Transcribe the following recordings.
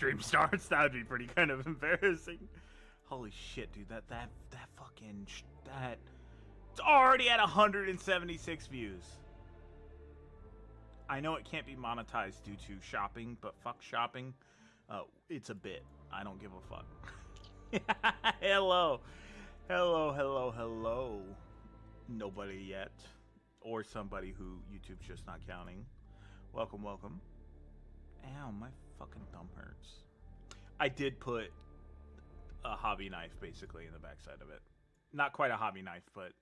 stream starts. That would be pretty kind of embarrassing. Holy shit, dude! That fucking it's already at 176 views. I know it can't be monetized due to shopping, but fuck shopping. It's a bit. I don't give a fuck. Hello. Nobody yet. Or somebody who YouTube's just not counting. Welcome. Ow, my fucking thumb hurts. I did put a hobby knife basically in the backside of it. Not quite a hobby knife, but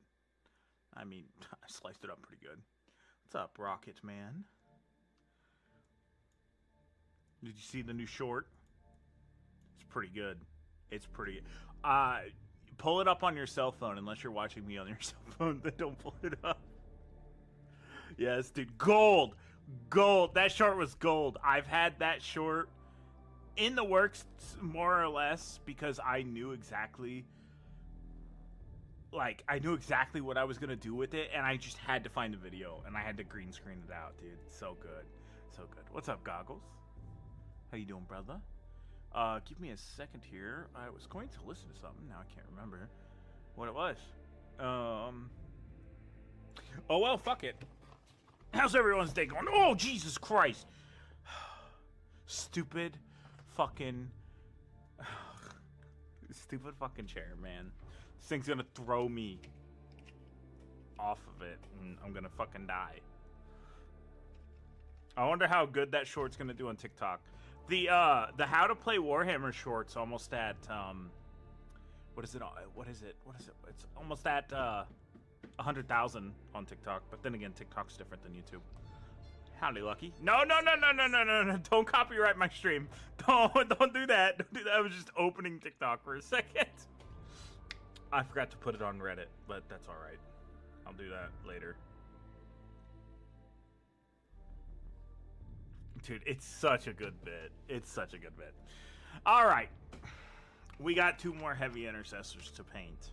I mean, I sliced it up pretty good. What's up, Rocket Man? Did you see the new short? It's pretty good. Pull it up on your cell phone, unless you're watching me on your cell phone, then don't pull it up. Yes, dude. Gold! That short was gold. I've had that short in the works, more or less, because I knew exactly what I was going to do with it, and I just had to find the video, and I had to green screen it out, dude. So good. What's up, Goggles? How you doing, brother? Give me a second here. I was going to listen to something. Now I can't remember what it was. Oh, well, fuck it. How's everyone's day going? Oh, Jesus Christ. Stupid fucking chair, man. This thing's gonna throw me off of it, and I'm gonna fucking die. I wonder how good that short's gonna do on TikTok. The how to play Warhammer short's almost at what is it? It's almost at 100,000 on TikTok. But then again, TikTok's different than YouTube. Howdy, Lucky. No! Don't copyright my stream. Don't do that. Don't do that. I was just opening TikTok for a second. I forgot to put it on Reddit, but that's all right. I'll do that later. Dude, it's such a good bit. All right. We got 2 more heavy intercessors to paint.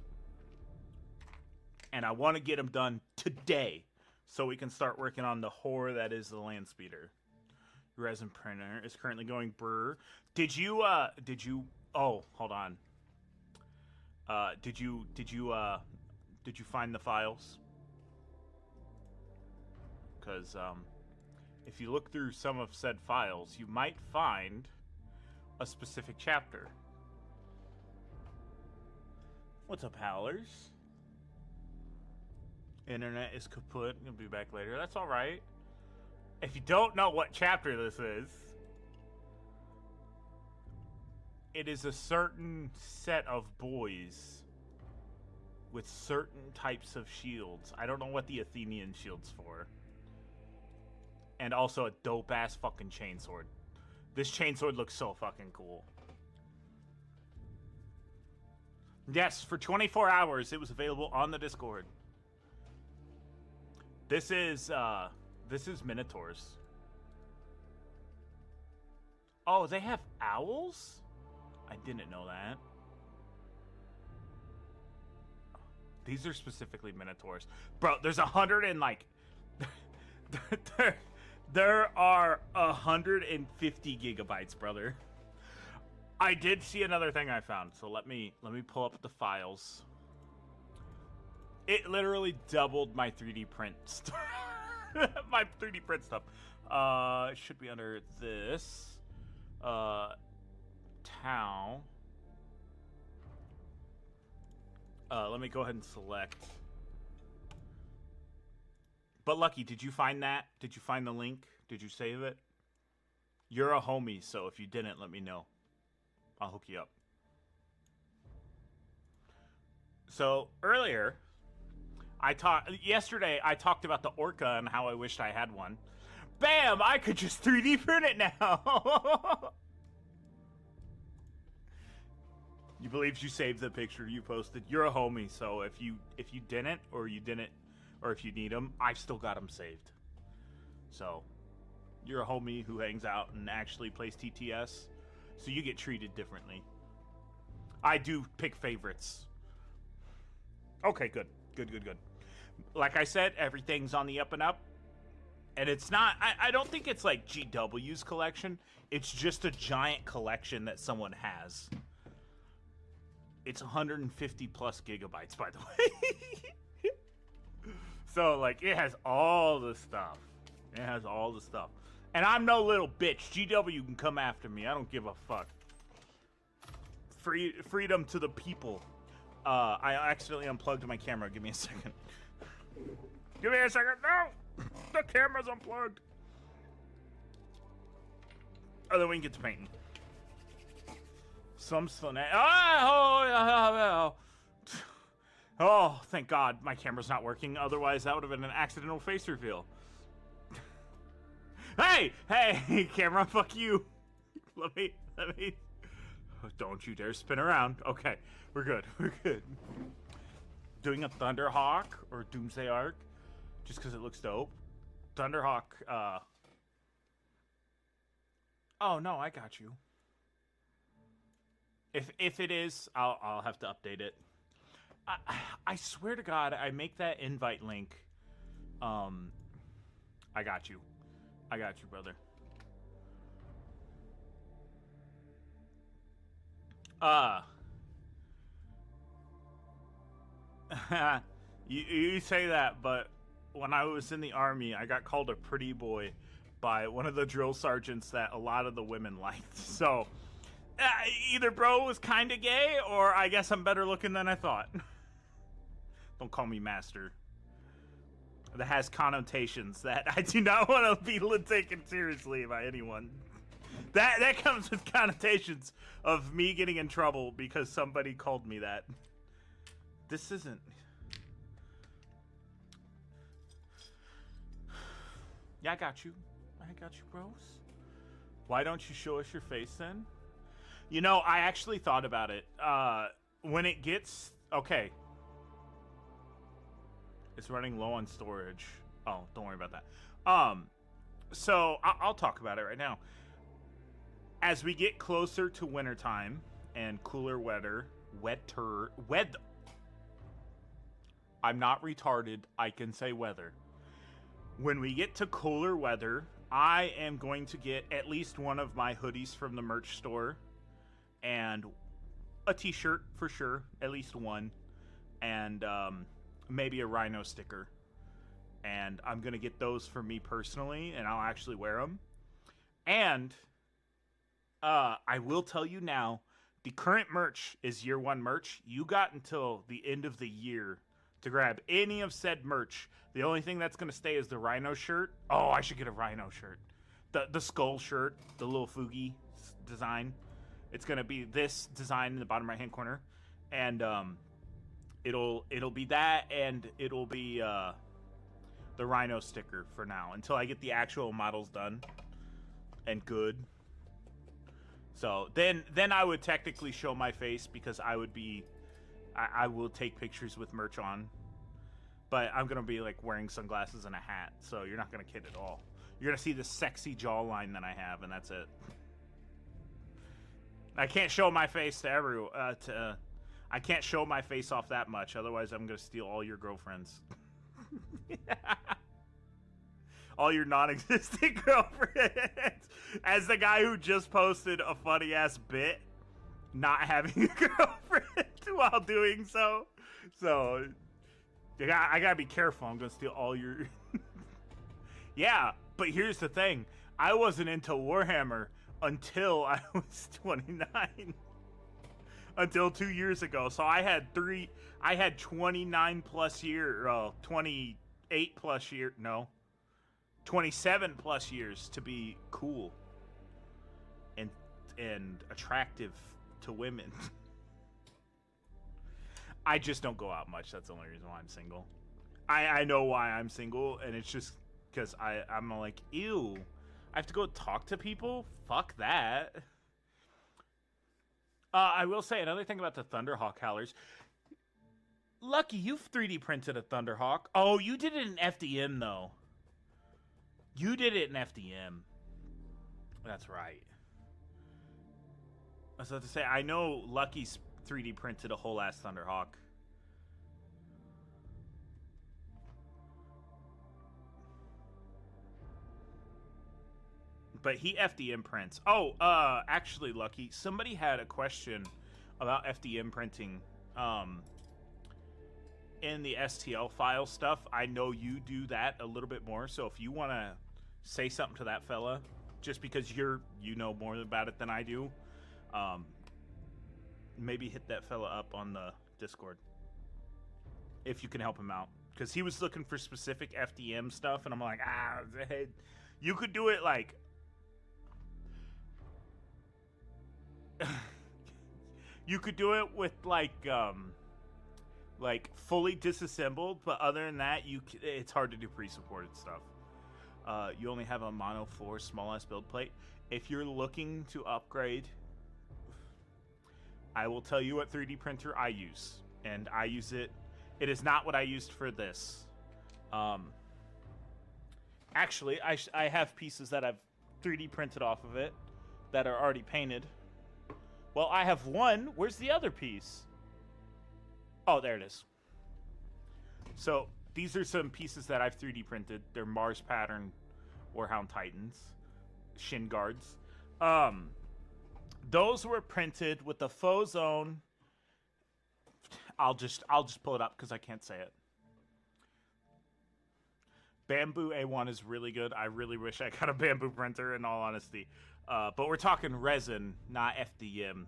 And I want to get them done today so we can start working on the horror that is the landspeeder. Resin printer is currently going brr. Did you oh, hold on. Did you find the files? Cuz if you look through some of said files, you might find a specific chapter. What's up, Howlers? Internet is kaput. I'll be back later. That's alright. If you don't know what chapter this is, it is a certain set of boys with certain types of shields. I don't know what the Athenian shield's for. And also a dope-ass fucking chainsword. This chainsword looks so fucking cool. Yes, for 24 hours it was available on the Discord. This is Minotaurs. Oh, they have owls? I didn't know that. These are specifically Minotaurs. Bro, there's 100 and like... There are 150 gigabytes, brother. I did see another thing I found, so let me pull up the files. It literally doubled my 3D print stuff. My 3D print stuff. It should be under this. Tau. Let me go ahead and select. But Lucky, did you find that? Did you find the link? Did you save it? You're a homie, so if you didn't, let me know. I'll hook you up. So earlier, yesterday I talked about the Orca and how I wished I had one. Bam! I could just 3D print it now. You believe you saved the picture you posted? You're a homie, so if you didn't, or if you need them, I've still got them saved. So, you're a homie who hangs out and actually plays TTS, so you get treated differently. I do pick favorites. Okay, good. Like I said, everything's on the up and up. And it's not, I don't think it's like GW's collection. It's just a giant collection that someone has. It's 150 plus gigabytes, by the way. So, like, it has all the stuff. It has all the stuff. And I'm no little bitch. GW can come after me. I don't give a fuck. Freedom to the people. I accidentally unplugged my camera. Give me a second. Give me a second. No! The camera's unplugged. Oh, then we can get to painting. Some Slaanesh. Oh, thank God my camera's not working. Otherwise, that would have been an accidental face reveal. Hey, camera, fuck you. Let me. Don't you dare spin around. Okay, we're good. Doing a Thunderhawk or Doomsday Arc, just because it looks dope. Thunderhawk. Oh no, I got you. If it is, I'll have to update it. I swear to God, I make that invite link. I got you. I got you, brother. You say that, but when I was in the army, I got called a pretty boy by one of the drill sergeants that a lot of the women liked. So either bro was kind of gay, or I guess I'm better looking than I thought. Don't call me master. That has connotations that I do not want to be taken seriously by anyone. That comes with connotations of me getting in trouble because somebody called me that. This isn't... Yeah, I got you, bros. Why don't you show us your face then? You know, I actually thought about it. When it gets... Okay. It's running low on storage. Oh, don't worry about that. So, I'll talk about it right now. As we get closer to wintertime and cooler weather... I'm not retarded. I can say weather. When we get to cooler weather, I am going to get at least one of my hoodies from the merch store. And a t-shirt for sure. At least one. And, maybe a rhino sticker. And I'm going to get those for me personally, and I'll actually wear them. And I will tell you now, the current merch is year one merch. You got until the end of the year to grab any of said merch. The only thing that's going to stay is the rhino shirt. Oh, I should get a rhino shirt. The skull shirt, the little Fugi design. It's going to be this design in the bottom right hand corner. And It'll be that, and it'll be the rhino sticker for now until I get the actual models done and good. So then I would technically show my face because I will take pictures with merch on, but I'm gonna be like wearing sunglasses and a hat, so you're not gonna kid at all. You're gonna see the sexy jawline that I have, and that's it. I can't show my face to everyone. I can't show my face off that much, otherwise I'm going to steal all your girlfriends. All your non-existent girlfriends. As the guy who just posted a funny-ass bit, not having a girlfriend while doing so. So, I got to be careful. I'm going to steal all your... Yeah, but here's the thing. I wasn't into Warhammer until I was 29. Until 2 years ago. So I had 29 plus year, 28 plus year, no, 27 plus years to be cool and attractive to women. I just don't go out much. That's the only reason why I'm single. I know why I'm single, and it's just because I'm like, ew, I have to go talk to people? Fuck that. I will say another thing about the Thunderhawk howlers. Lucky, you've 3D printed a Thunderhawk. Oh, you did it in FDM, though. You did it in FDM. That's right. I was about to say, I know Lucky's 3D printed a whole ass Thunderhawk. but he FDM prints. Oh, actually, Lucky, somebody had a question about FDM printing. In the STL file stuff, I know you do that a little bit more. So if you want to say something to that fella, just because you know more about it than I do, maybe hit that fella up on the Discord if you can help him out, because he was looking for specific FDM stuff, and I'm like, hey, you could do it like you could do it with like fully disassembled, but other than that, it's hard to do pre-supported stuff. You only have a mono 4 small ass build plate. If you're looking to upgrade, I will tell you what 3D printer I use, and I use it. It is not what I used for this. Actually, I have pieces that I've 3D printed off of it that are already painted. Well, I have one. Where's the other piece? Oh, there it is. So these are some pieces that I've 3D printed. They're Mars pattern Warhound Titans, shin guards. Those were printed with the faux zone. I'll just pull it up because I can't say it. Bamboo A1 is really good. I really wish I got a bamboo printer, in all honesty. But we're talking resin, not FDM.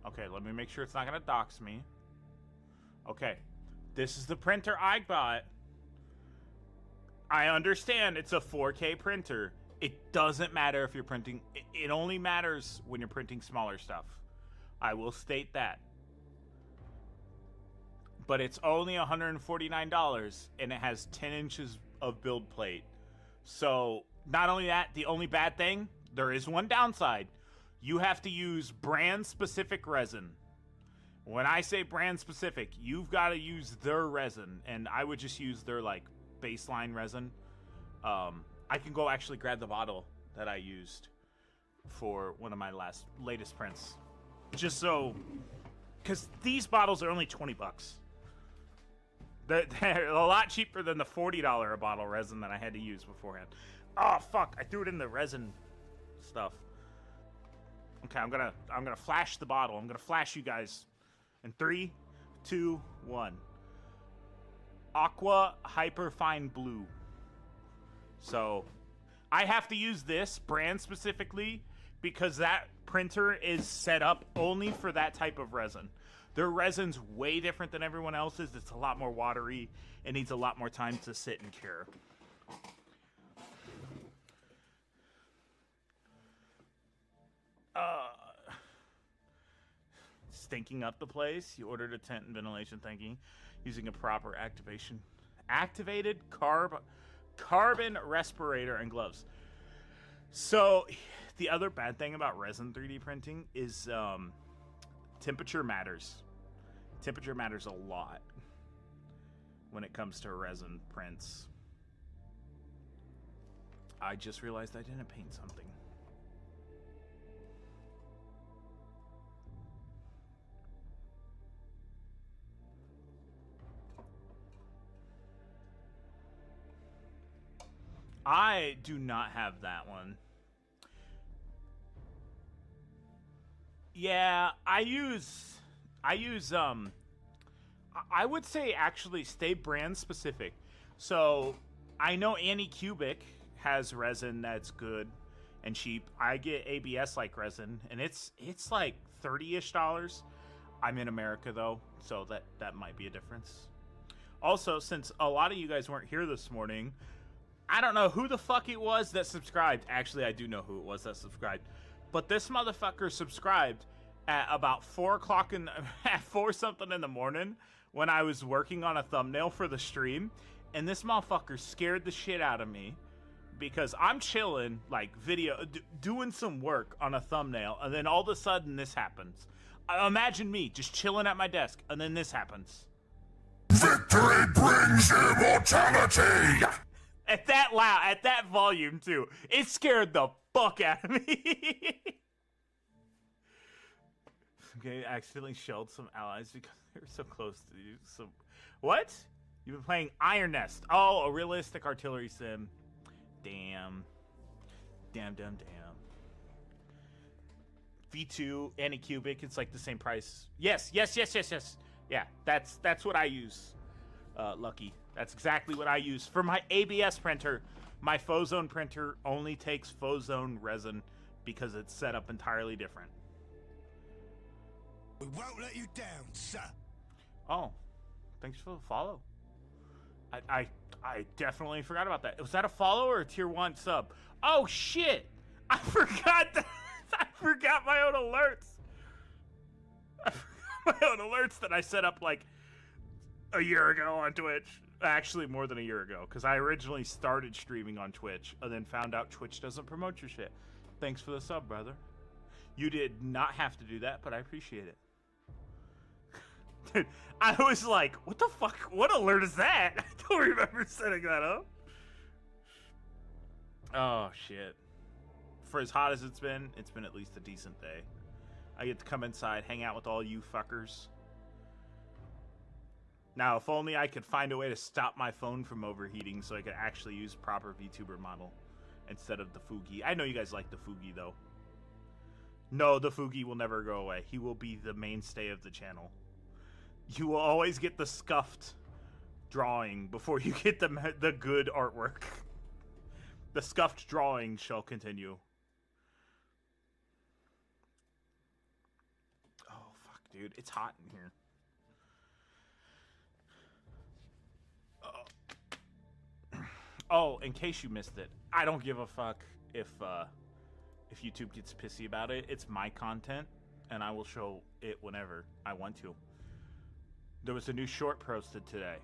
Okay, let me make sure it's not going to dox me. Okay, this is the printer I bought. I understand it's a 4K printer. It doesn't matter if you're printing. It only matters when you're printing smaller stuff. I will state that. But it's only $149, and it has 10 inches of build plate. So, not only that, the only bad thing, there is one downside. You have to use brand-specific resin. When I say brand-specific, you've got to use their resin, and I would just use their, like, baseline resin. I can go actually grab the bottle that I used for one of my latest prints. Just so, because these bottles are only $20. They're a lot cheaper than the $40 a bottle resin that I had to use beforehand. Oh fuck! I threw it in the resin stuff. Okay, I'm gonna flash the bottle. I'm gonna flash you guys in 3, 2, 1. Aqua Hyperfine Blue. So, I have to use this brand specifically because that printer is set up only for that type of resin. Their resin's way different than everyone else's. It's a lot more watery. It needs a lot more time to sit and cure. Stinking up the place. You ordered a tent and ventilation thingy using a proper activated carbon respirator and gloves. So the other bad thing about resin 3D printing is temperature matters. Temperature matters a lot when it comes to resin prints. I just realized I didn't paint something. I do not have that one. Yeah, I would say actually stay brand specific. So I know Anycubic has resin that's good and cheap. I get ABS like resin, and it's like $30-ish. I'm in America though, so that might be a difference. Also, since a lot of you guys weren't here this morning, I don't know who the fuck it was that subscribed. Actually, I do know who it was that subscribed. But this motherfucker subscribed at about 4 o'clock at 4 something in the morning when I was working on a thumbnail for the stream. And this motherfucker scared the shit out of me because I'm chilling, like doing some work on a thumbnail. And then all of a sudden this happens. Imagine me just chilling at my desk and then this happens. Victory brings immortality! At that loud, at that volume too. It scared the fuck out of me. game accidentally shelled some allies because they were so close to you. So, what? You've been playing Iron Nest. Oh, a realistic artillery sim. Damn. Damn. V2, Anycubic, it's like the same price. Yes. Yeah, that's what I use, Lucky. That's exactly what I use. For my ABS printer, my Fozone printer only takes Fozone resin because it's set up entirely different. We won't let you down, sir. Oh, thanks for the follow. I definitely forgot about that. Was that a follow or a tier 1 sub? Oh shit! I forgot that. I forgot my own alerts. I forgot my own alerts that I set up like a year ago on Twitch. Actually, more than a year ago, because I originally started streaming on Twitch and then found out Twitch doesn't promote your shit. Thanks for the sub, brother. You did not have to do that, but I appreciate it. Dude, I was like, what the fuck? What alert is that? I don't remember setting that up. Oh, shit. For as hot as it's been at least a decent day. I get to come inside, hang out with all you fuckers. Now, if only I could find a way to stop my phone from overheating so I could actually use proper VTuber model instead of the Fugi. I know you guys like the Fugi, though. No, the Fugi will never go away. He will be the mainstay of the channel. You will always get the scuffed drawing before you get the good artwork. The scuffed drawing shall continue. Oh, fuck, dude. It's hot in here. Oh, in case you missed it, I don't give a fuck if YouTube gets pissy about it. It's my content, and I will show it whenever I want to. There was a new short posted today.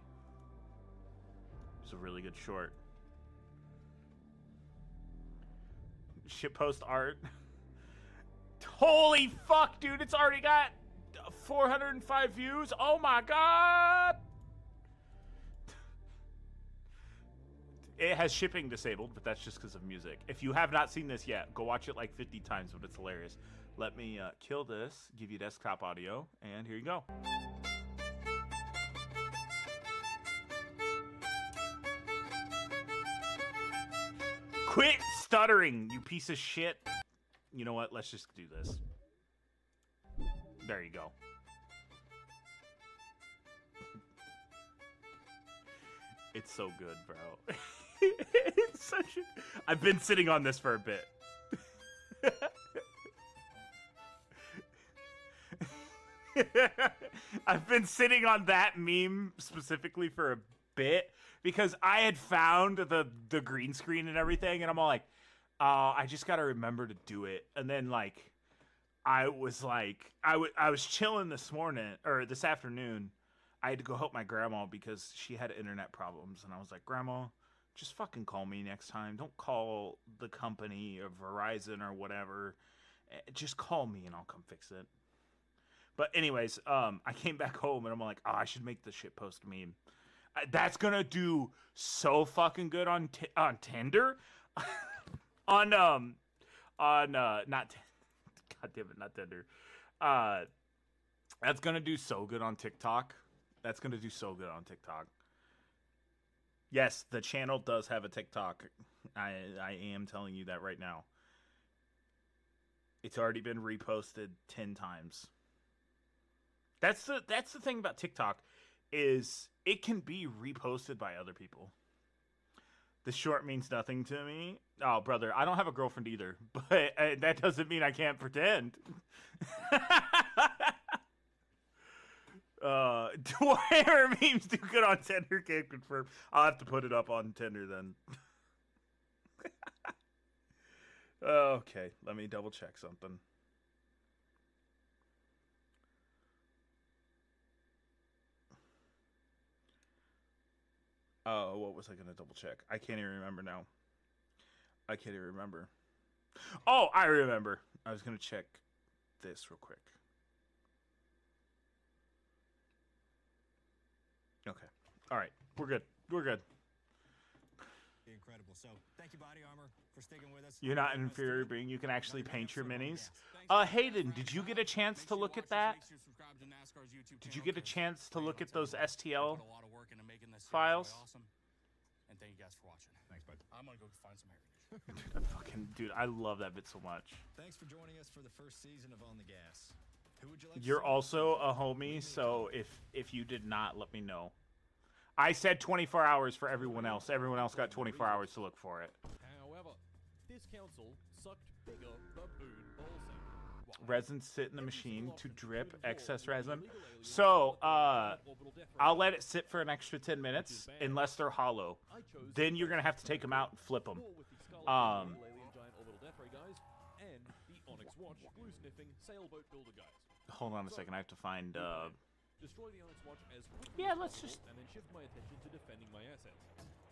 It's a really good short. Shitpost art. Holy fuck, dude! It's already got 405 views. Oh my god! It has shipping disabled, but that's just because of music. If you have not seen this yet, go watch it like 50 times, but it's hilarious. Let me kill this, give you desktop audio, and here you go. Quit stuttering, you piece of shit. You know what? Let's just do this. There you go. It's so good, bro. It's such a... I've been sitting on this for a bit. I've been sitting on that meme specifically for a bit because I had found the green screen and everything, and I'm all like, oh, I just gotta remember to do it. And then like, I was chilling this morning or this afternoon. I had to go help my grandma because she had internet problems, and I was like, Grandma, just fucking call me next time. Don't call the company or Verizon or whatever. Just call me and I'll come fix it. But anyways, I came back home and I'm like, oh, I should make the shitpost meme. That's gonna do so fucking good on Tinder. God damn it, not Tinder. That's gonna do so good on TikTok. That's going to do so good on TikTok. Yes, the channel does have a TikTok. I am telling you that right now. It's already been reposted 10 times. That's the thing about TikTok is it can be reposted by other people. The short means nothing to me. Oh, brother, I don't have a girlfriend either, but that doesn't mean I can't pretend. Warhammer memes do good on Tinder, can't confirm. I'll have to put it up on Tinder then. Okay, let me double check something. Oh, what was I gonna double check? I can't even remember now. I can't even remember. Oh, I remember. I was gonna check this real quick. Okay. All right. We're good. We're good. incredible. So thank you, Body Armor, for sticking with us. You're not an inferior being. You can actually paint your minis. Hayden, did you get a chance to look at that? Did you get a chance to look at those STL files? And thank you guys for watching. Thanks, bud. I'm gonna go find some heritage. Dude, I love that bit so much. Thanks for joining us for the first season of On the Gas. Who would you like? You're also a homie, so if you did not, let me know. I said 24 hours for everyone else. Everyone else got 24 hours to look for it. However, this council sucked bigger baboon ballsing. Resin sit in the machine to drip excess resin. So, I'll let it sit for an extra 10 minutes, unless they're hollow. Then you're gonna have to take them out and flip them. And the Onyx Watch glue-sniffing sailboat builder guys. Hold on a second, I have to find, Destroy the Onyx Watch as quickly yeah, as let's possible, just... and then shift my attention to defending my assets.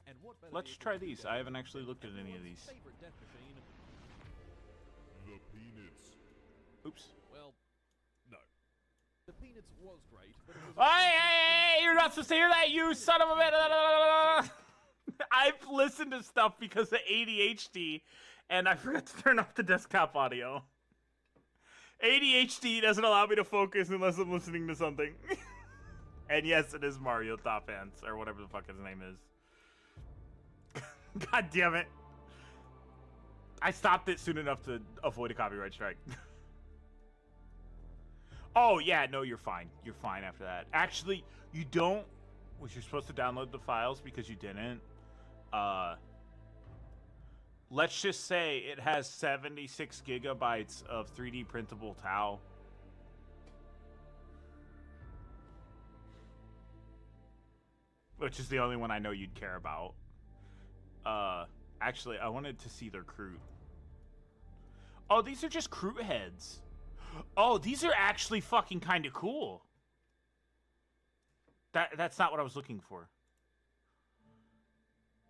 And what better Let's vehicle try to do these. that I haven't than actually looked at any of these. favorite death machine? The Peanuts. Oops. Well, no. The Peanuts was great, but it was Hey, you're not supposed to hear that, you son of a bitch! I've listened to stuff because of ADHD, and I forgot to turn off the desktop audio. ADHD doesn't allow me to focus unless I'm listening to something. And yes, it is Mario Top Pants, or whatever the fuck his name is. God damn it. I stopped it soon enough to avoid a copyright strike. Oh, yeah, no, you're fine. You're fine after that. Actually, you don't... Was you supposed to download the files because you didn't? Let's just say it has 76 gigabytes of 3D printable towel. Which is the only one I know you'd care about. Actually, I wanted to see their crew. Oh, these are just crew heads. Oh, these are actually fucking kind of cool. That's not what I was looking for.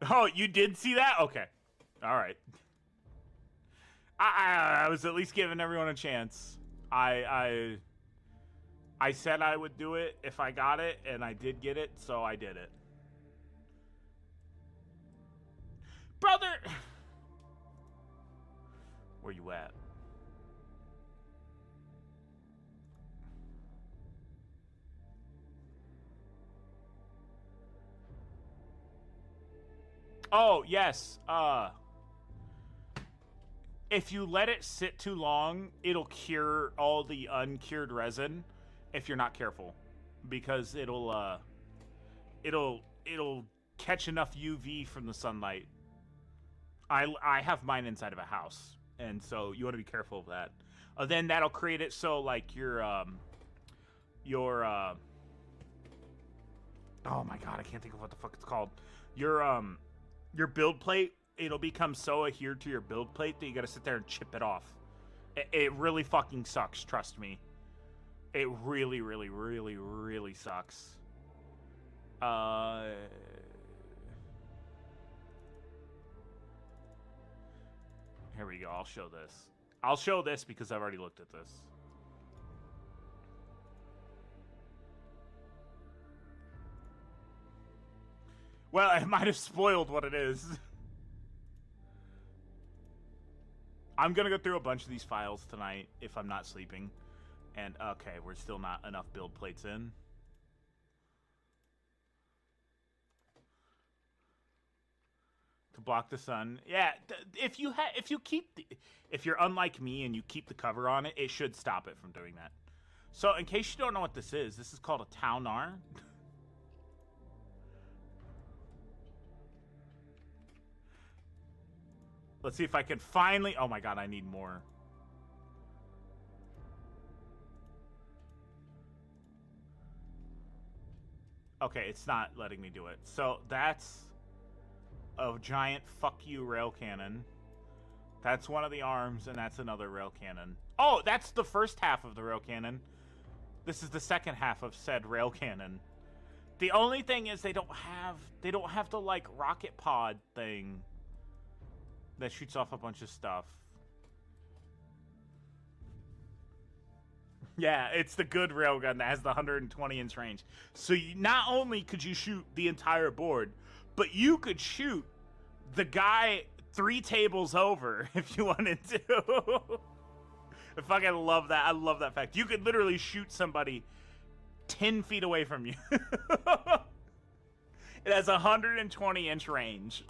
Oh, you did see that? Okay. All right. I was at least giving everyone a chance. I said I would do it if I got it, and I did get it, so I did it. Brother! Where you at? Oh, yes. If you let it sit too long, it'll cure all the uncured resin if you're not careful. Because it'll catch enough UV from the sunlight. I have mine inside of a house, and so you want to be careful of that. Then that'll create it so like your oh my god, I can't think of what the fuck it's called. Your build plate, it'll become so adhered to your build plate that you gotta sit there and chip it off. It really fucking sucks, trust me. It really, really, really, really sucks. Here we go, I'll show this. I'll show this because I've already looked at this. Well, I might have spoiled what it is. I'm gonna go through a bunch of these files tonight if I'm not sleeping. And, okay, we're still not enough build plates in. To block the sun. Yeah, if you're unlike me and you keep the cover on it, it should stop it from doing that. So, in case you don't know what this is called a townar. Let's see if I can finally... Oh my god, I need more. Okay, it's not letting me do it. So, that's a giant fuck you rail cannon. That's one of the arms, and that's another rail cannon. Oh, that's the first half of the rail cannon. This is the second half of said rail cannon. The only thing is they don't have the, like, rocket pod thing that shoots off a bunch of stuff. Yeah, it's the good railgun that has the 120-inch range. So not only could you shoot the entire board, but you could shoot the guy 3 tables over if you wanted to. I fucking love that. I love that fact. You could literally shoot somebody 10 feet away from you. It has 120-inch range.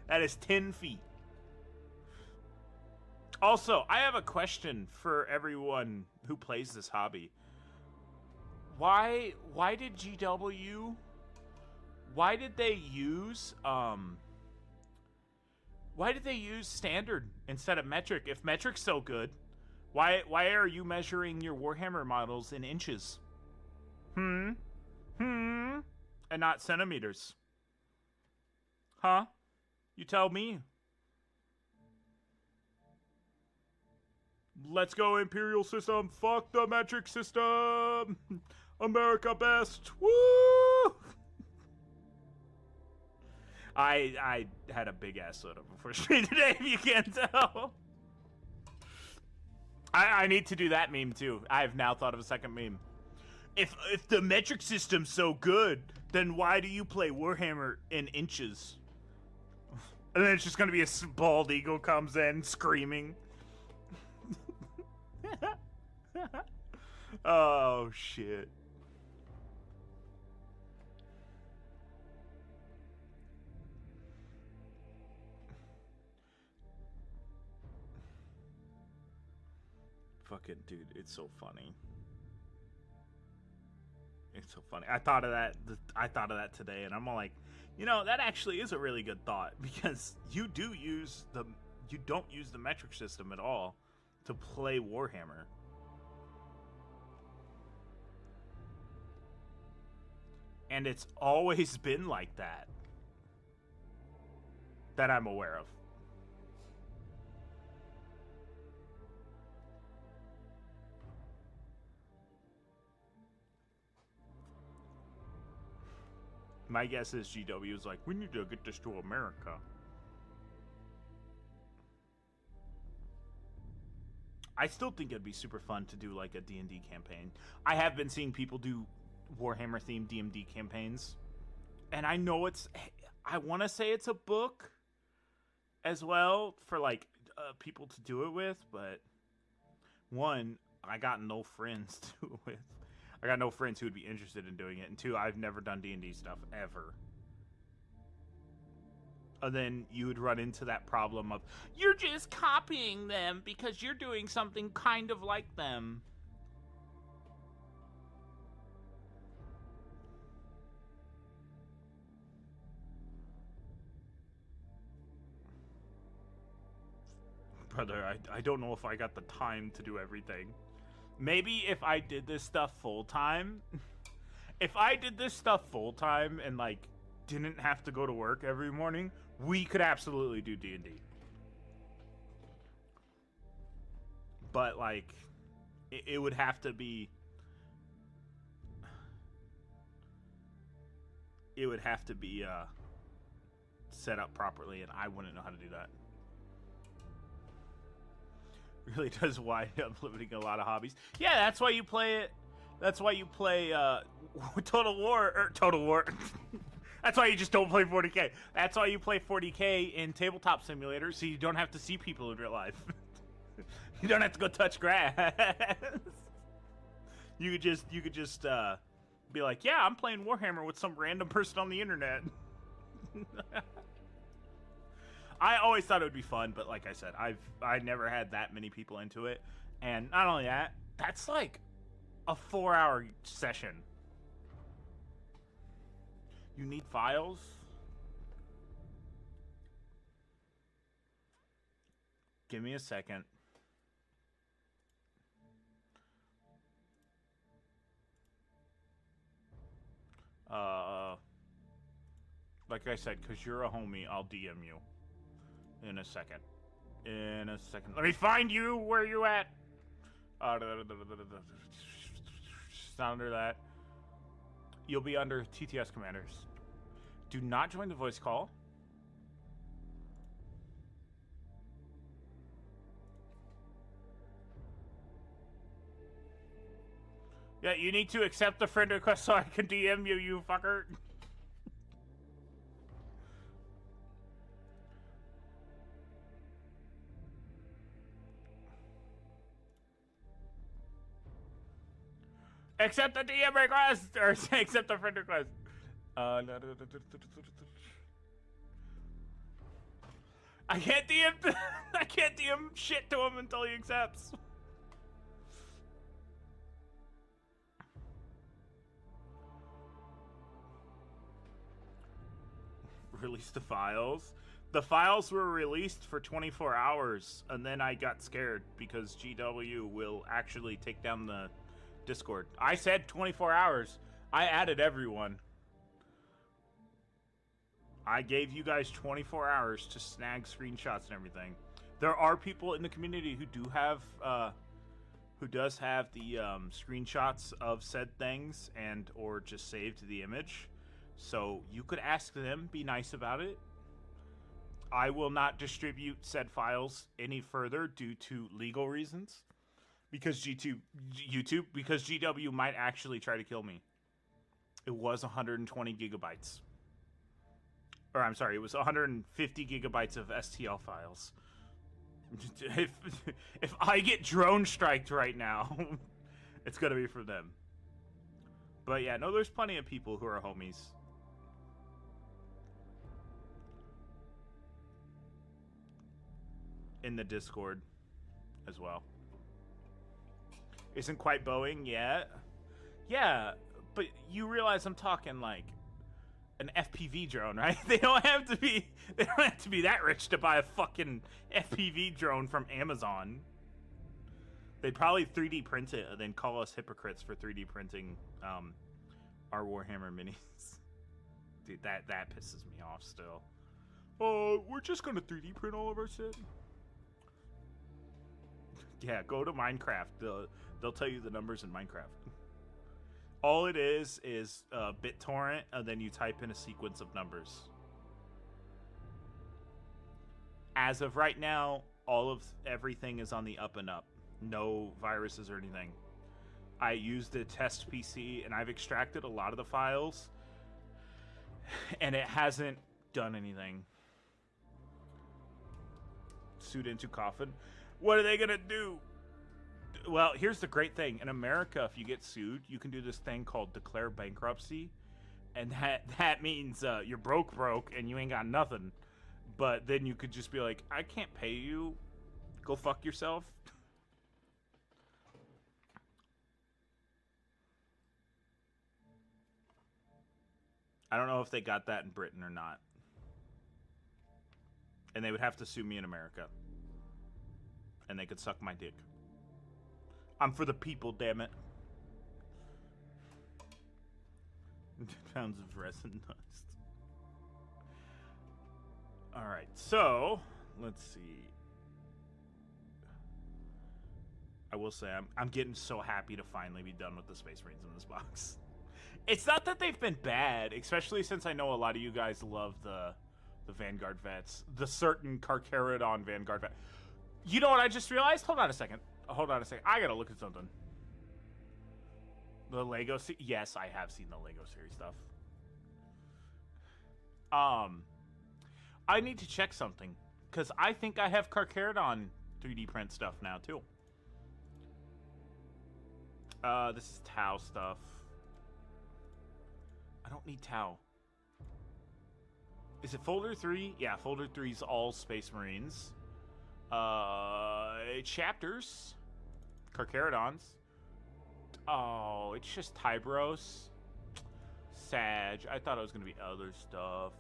That is 10 feet. Also, I have a question for everyone who plays this hobby. Why did GW... Why did they use standard instead of metric? If metric's so good, why are you measuring your Warhammer models in inches? And not centimeters? Huh? You tell me. Let's go Imperial system. Fuck the metric system. America best. Woo! I had a big ass soda before stream today, if you can't tell. I need to do that meme too. I have now thought of a second meme. If the metric system's so good, then why do you play Warhammer in inches? And then it's just gonna be a bald eagle comes in screaming. Oh shit. Fucking dude, it's so funny. It's so funny. I thought of that today, and I'm all like, you know, that actually is a really good thought, because you don't use the metric system at all to play Warhammer. And it's always been like that I'm aware of. My guess is GW is like, we need to get this to America. I still think it'd be super fun to do like a D&D campaign. I have been seeing people do Warhammer themed D&D campaigns, and I know I want to say it's a book as well for like people to do it with, but one, I got no friends to do it with. I got no friends who would be interested in doing it, and 2, I've never done D&D stuff ever. And then you would run into that problem of, you're just copying them because you're doing something kind of like them. Brother, I don't know if I got the time to do everything. Maybe if I did this stuff full-time, and, like, didn't have to go to work every morning, we could absolutely do D&D. But, like, it would have to be... set up properly, and I wouldn't know how to do that. Really does wind up limiting a lot of hobbies. Yeah, that's why you play it. That's why you play Total War. That's why you just don't play 40K. That's why you play 40K in Tabletop Simulator, so you don't have to see people in real life. You don't have to go touch grass. You could just be like, yeah, I'm playing Warhammer with some random person on the internet. I always thought it would be fun, but like I said, I never had that many people into it. And not only that, that's like a 4-hour session. You need files? Give me a second. Like I said, because you're a homie, I'll DM you. In a second. Let me find you where you at. It's not under that. You'll be under TTS commanders. Do not join the voice call. Yeah, you need to accept the friend request so I can DM you, you fucker. Accept the DM request! Or accept the friend request. I can't DM I can't DM shit to him until he accepts. Release the files. The files were released for 24 hours, and then I got scared because GW will actually take down the Discord. I said 24 hours. I added everyone. I gave you guys 24 hours to snag screenshots and everything. There are people in the community who does have the screenshots of said things and or just saved the image. So you could ask them, be nice about it. I will not distribute said files any further due to legal reasons. Because because GW might actually try to kill me. It was 120 gigabytes. Or I'm sorry, it was 150 gigabytes of STL files. If I get drone striked right now, it's gonna be for them. But yeah, no, there's plenty of people who are homies. In the Discord as well. Isn't quite Boeing yet. Yeah, but you realize I'm talking like an FPV drone, right? They don't have to be that rich to buy a fucking FPV drone from Amazon. They'd probably 3D print it and then call us hypocrites for 3D printing our Warhammer minis. Dude, that pisses me off still. Oh, we're just gonna 3D print all of our shit. Yeah, go to Minecraft. They'll tell you the numbers in Minecraft. All it is BitTorrent, and then you type in a sequence of numbers. As of right now, everything is on the up and up. No viruses or anything. I used a test PC, and I've extracted a lot of the files, and it hasn't done anything. Suit into coffin. What are they gonna do? Well, here's the great thing. In America, if you get sued, you can do this thing called declare bankruptcy. And that means you're broke, and you ain't got nothing. But then you could just be like, I can't pay you. Go fuck yourself. I don't know if they got that in Britain or not. And they would have to sue me in America. And they could suck my dick. I'm for the people, damn it. Pounds of resin dust. Alright, so let's see. I will say I'm getting so happy to finally be done with the Space Marines in this box. It's not that they've been bad, especially since I know a lot of you guys love the Vanguard vets. The certain Carcharodon Vanguard vet. You know what I just realized? Hold on a second. I gotta look at something. The Lego yes, I have seen the Lego series stuff. I need to check something. Because I think I have Carcharodon 3D print stuff now, too. This is Tau stuff. I don't need Tau. Is it folder 3? Yeah, folder 3 is all Space Marines. Chapters. Carcharodons. Oh, it's just Tybros. Sag. I thought it was going to be other stuff.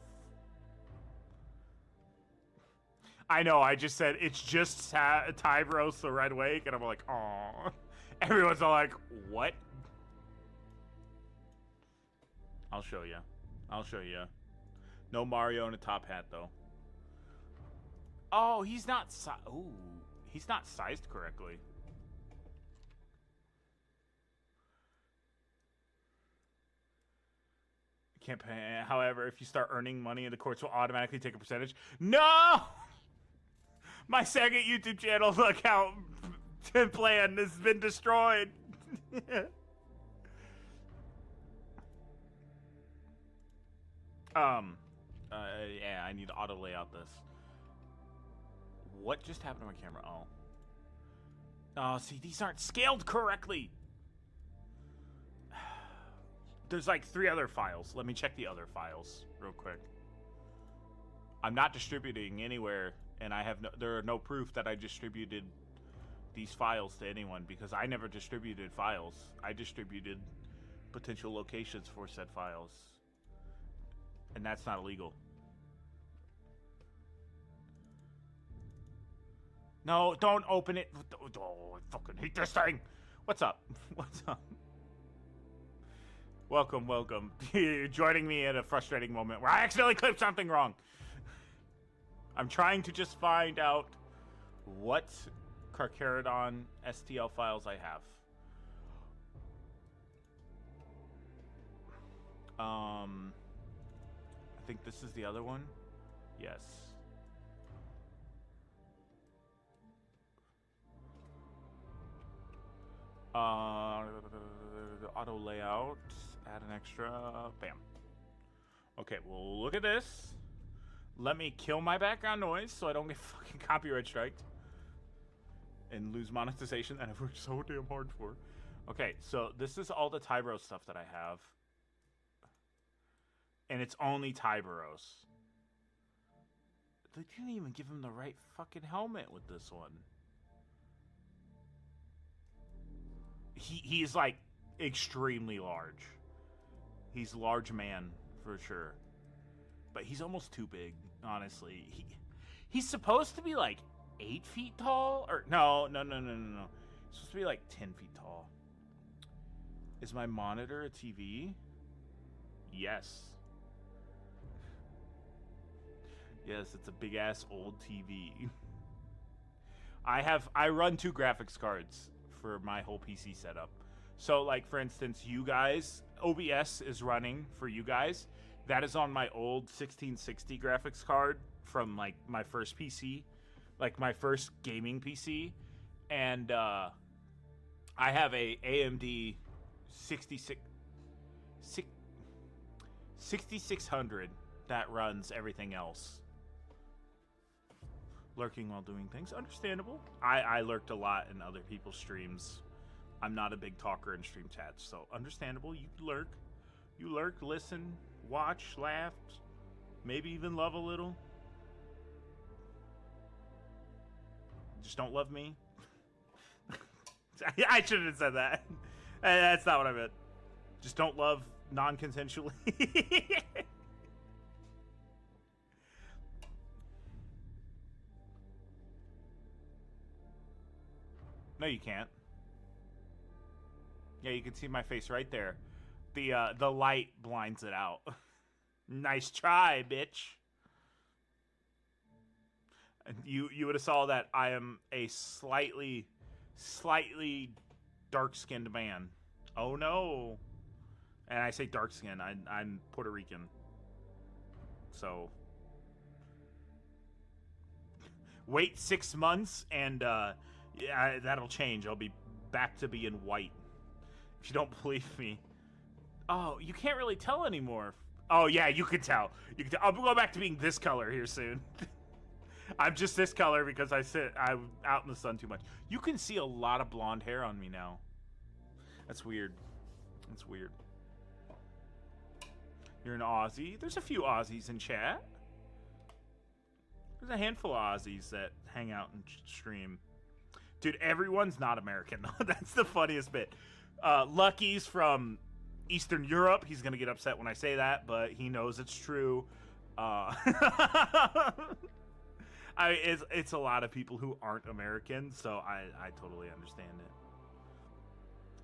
I know, I just said it's just Tybros the Red Wake, and I'm like, aw. Everyone's all like, what? I'll show you. No Mario in a top hat, though. Oh, he's not he's not sized correctly. Campaign. However, if you start earning money, the courts will automatically take a percentage. No! My second YouTube channel account plan has been destroyed. Yeah, I need to auto layout this. What just happened to my camera? Oh, see, these aren't scaled correctly. There's like 3 other files. Let me check the other files real quick. I'm not distributing anywhere, and there are no proof that I distributed these files to anyone, because I never distributed files. I distributed potential locations for said files, and that's not illegal. No, don't open it. Oh, I fucking hate this thing. What's up? What's up? Welcome, welcome. You're joining me at a frustrating moment where I accidentally clipped something wrong. I'm trying to just find out what Carcharodon STL files I have. I think this is the other one. Yes. Auto layout, add an extra, bam. Okay, well, look at this. Let me kill my background noise so I don't get fucking copyright striked and lose monetization that I've worked so damn hard for. Okay, so this is all the Tybros stuff that I have. And it's only Tybros. They didn't even give him the right fucking helmet with this one. He's like extremely large. He's large man for sure. But he's almost too big, honestly. He's supposed to be like 8 feet tall, or no. He's supposed to be like 10 feet tall. Is my monitor a TV? Yes. Yes, it's a big ass old TV. I run 2 graphics cards for my whole PC setup. So like for instance, you guys, OBS is running for you guys. That is on my old 1660 graphics card from like my first PC, like my first gaming PC. And I have a AMD 6600 that runs everything else. Lurking while doing things, understandable. I lurked a lot in other people's streams. I'm not a big talker in stream chats, so understandable. You lurk, listen, watch, laugh, maybe even love a little. Just don't love me. I shouldn't have said that. That's not what I meant. Just don't love non-consensually. No, you can't. Yeah, you can see my face right there. The light blinds it out. Nice try, bitch. And you would have saw that I am a slightly dark-skinned man. Oh no. And I say dark-skinned. I'm Puerto Rican. So wait 6 months and yeah, that'll change. I'll be back to being white. If you don't believe me. Oh, you can't really tell anymore. Oh, yeah, you can tell. You can tell. I'll go back to being this color here soon. I'm just this color because I'm out in the sun too much. You can see a lot of blonde hair on me now. That's weird. That's weird. You're an Aussie. There's a few Aussies in chat. There's a handful of Aussies that hang out and stream. Dude, everyone's not American, though. That's the funniest bit. Lucky's from Eastern Europe. He's going to get upset when I say that, but he knows it's true. It's a lot of people who aren't American, so I totally understand it.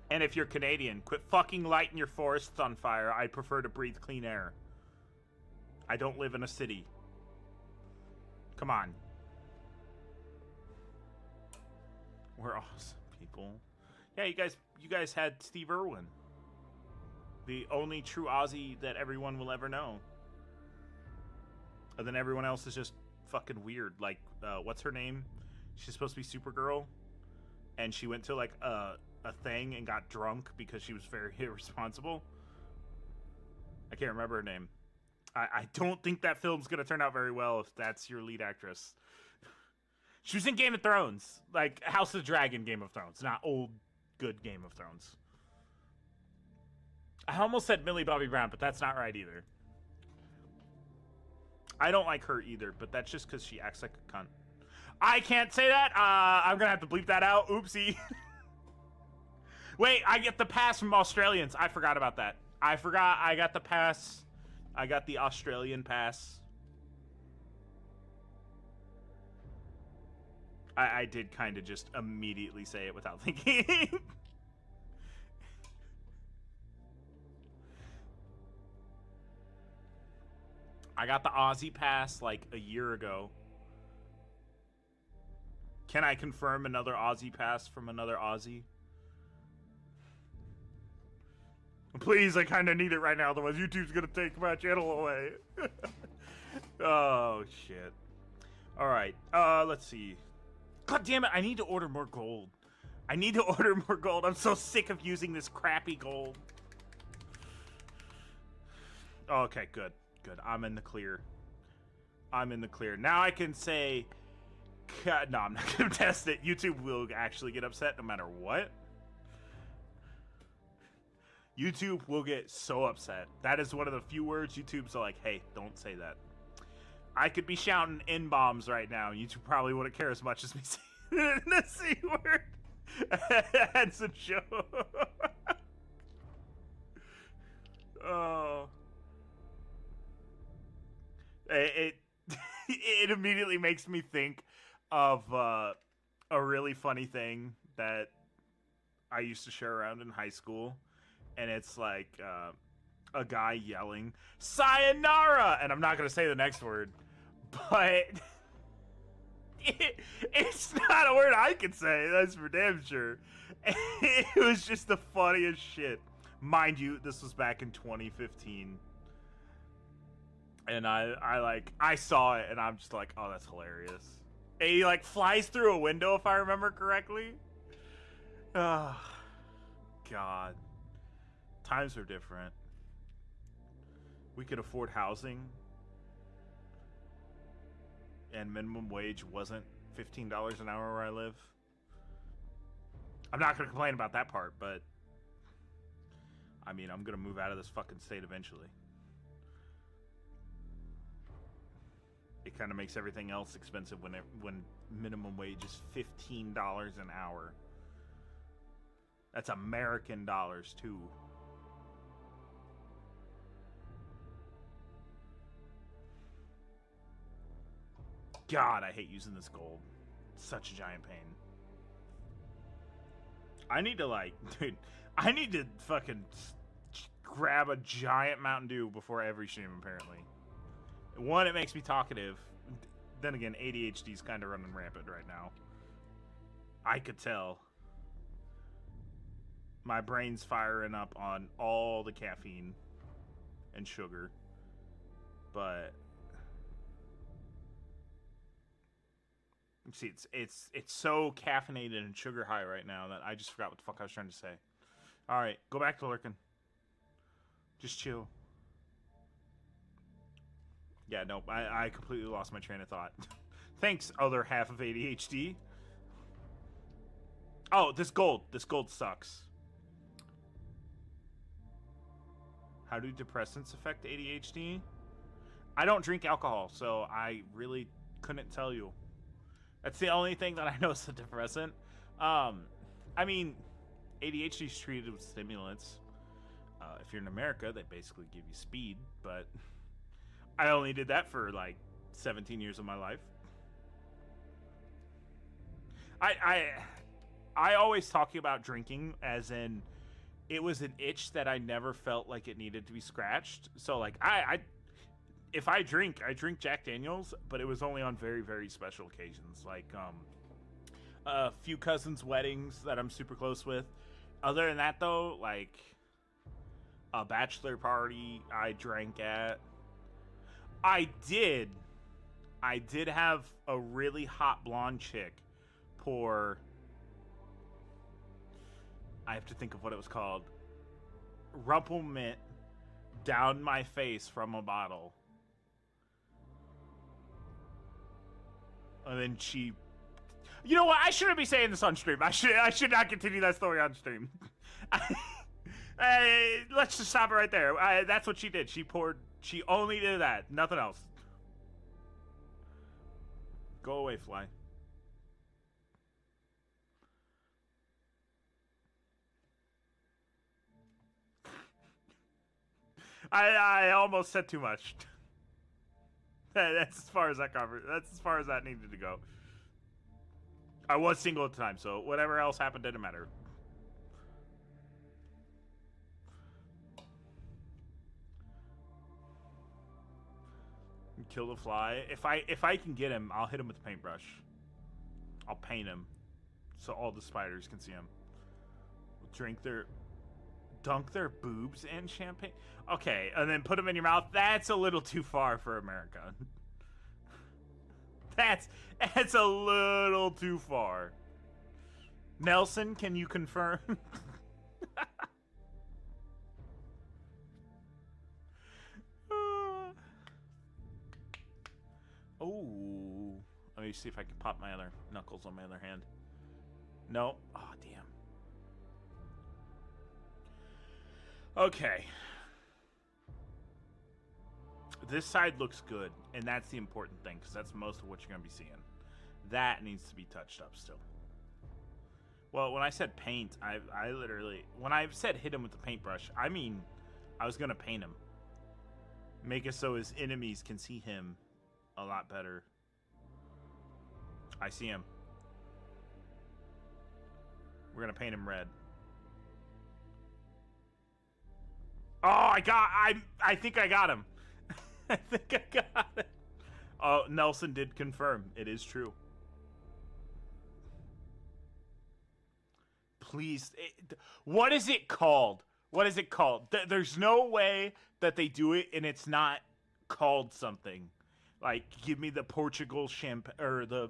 And if you're Canadian, quit fucking lighting your forests on fire. I prefer to breathe clean air. I don't live in a city. Come on. We're awesome people. Yeah, you guys had Steve Irwin. The only true Aussie that everyone will ever know. And then everyone else is just fucking weird. Like, what's her name? She's supposed to be Supergirl. And she went to, like, a thing and got drunk because she was very irresponsible. I can't remember her name. I don't think that film's going to turn out very well if that's your lead actress. She was in Game of Thrones. Like, House of the Dragon Game of Thrones. Not old, good Game of Thrones. I almost said Millie Bobby Brown, but that's not right either. I don't like her either, but that's just because she acts like a cunt. I can't say that. I'm going to have to bleep that out. Oopsie. Wait, I get the pass from Australians. I forgot about that. I forgot I got the pass. I got the Australian pass. I did kind of just immediately say it without thinking. I got the Aussie pass like a year ago. Can I confirm another Aussie pass from another Aussie? Please, I kind of need it right now, otherwise YouTube's gonna take my channel away. Oh, shit. Alright, let's see. God damn it, I need to order more gold. I need to order more gold. I'm so sick of using this crappy gold. Oh, okay, good. Good, I'm in the clear. I'm in the clear. Now I can say... No, I'm not gonna test it. YouTube will actually get upset no matter what. YouTube will get so upset. That is one of the few words YouTube's like, hey, don't say that. I could be shouting N-bombs right now. YouTube probably wouldn't care as much as me saying the C word. That's a joke. Oh. It immediately makes me think of a really funny thing that I used to share around in high school. And it's like a guy yelling, sayonara! And I'm not going to say the next word, but it's not a word I can say, that's for damn sure. It was just the funniest shit. Mind you, this was back in 2015. And I saw it and I'm just like, oh, that's hilarious. And he like flies through a window if I remember correctly. Oh, God. Times are different. We could afford housing. And minimum wage wasn't $15 an hour where I live. I'm not going to complain about that part, but... I mean, I'm going to move out of this fucking state eventually. It kind of makes everything else expensive when minimum wage is $15 an hour. That's American dollars, too. God, I hate using this gold. It's such a giant pain. I need to, like, dude, I need to fucking grab a giant Mountain Dew before every stream, apparently. One, it makes me talkative. Then again, ADHD's kind of running rampant right now. I could tell. My brain's firing up on all the caffeine and sugar. But... see, it's so caffeinated and sugar high right now that I just forgot what the fuck I was trying to say. Alright, go back to lurking. Just chill. Yeah, no, I completely lost my train of thought. Thanks, other half of ADHD. Oh, this gold sucks. How do depressants affect ADHD? I don't drink alcohol, so I really couldn't tell you. That's the only thing that I know is a depressant. I mean, ADHD is treated with stimulants. If you're in America, they basically give you speed, but I only did that for like 17 years of my life. I always talk about drinking as in it was an itch that I never felt like it needed to be scratched. So like if I drink Jack Daniels, but it was only on very, very special occasions. Like a few cousins' weddings that I'm super close with. Other than that, though, like a bachelor party I drank at. I did have a really hot blonde chick pour... I have to think of what it was called. Rumplemint down my face from a bottle. And then she... You know what? I shouldn't be saying this on stream. I should not continue that story on stream. Hey, let's just stop it right there. That's what she did. She only did that. Nothing else. Go away, fly. I almost said too much. That's as far as that covered. That's as far as that needed to go. I was single at the time, so whatever else happened didn't matter. Kill the fly. If I can get him, I'll hit him with the paintbrush. I'll paint him so all the spiders can see him. Dunk their boobs in champagne. Okay, and then put them in your mouth. That's a little too far for America. That's a little too far. Nelson, can you confirm? Oh, let me see if I can pop my other knuckles on my other hand. No. Oh, damn. Okay. This side looks good, and that's the important thing, because that's most of what you're going to be seeing. That needs to be touched up still. Well, when I said paint, I literally... When I said hit him with the paintbrush, I mean I was going to paint him. Make it so his enemies can see him a lot better. I see him. We're going to paint him red. Oh, I think I got him. I think I got it. Oh, Nelson did confirm. It is true. Please. What is it called? What is it called? There's no way that they do it and it's not called something. Like, give me the Portugal champagne, or the,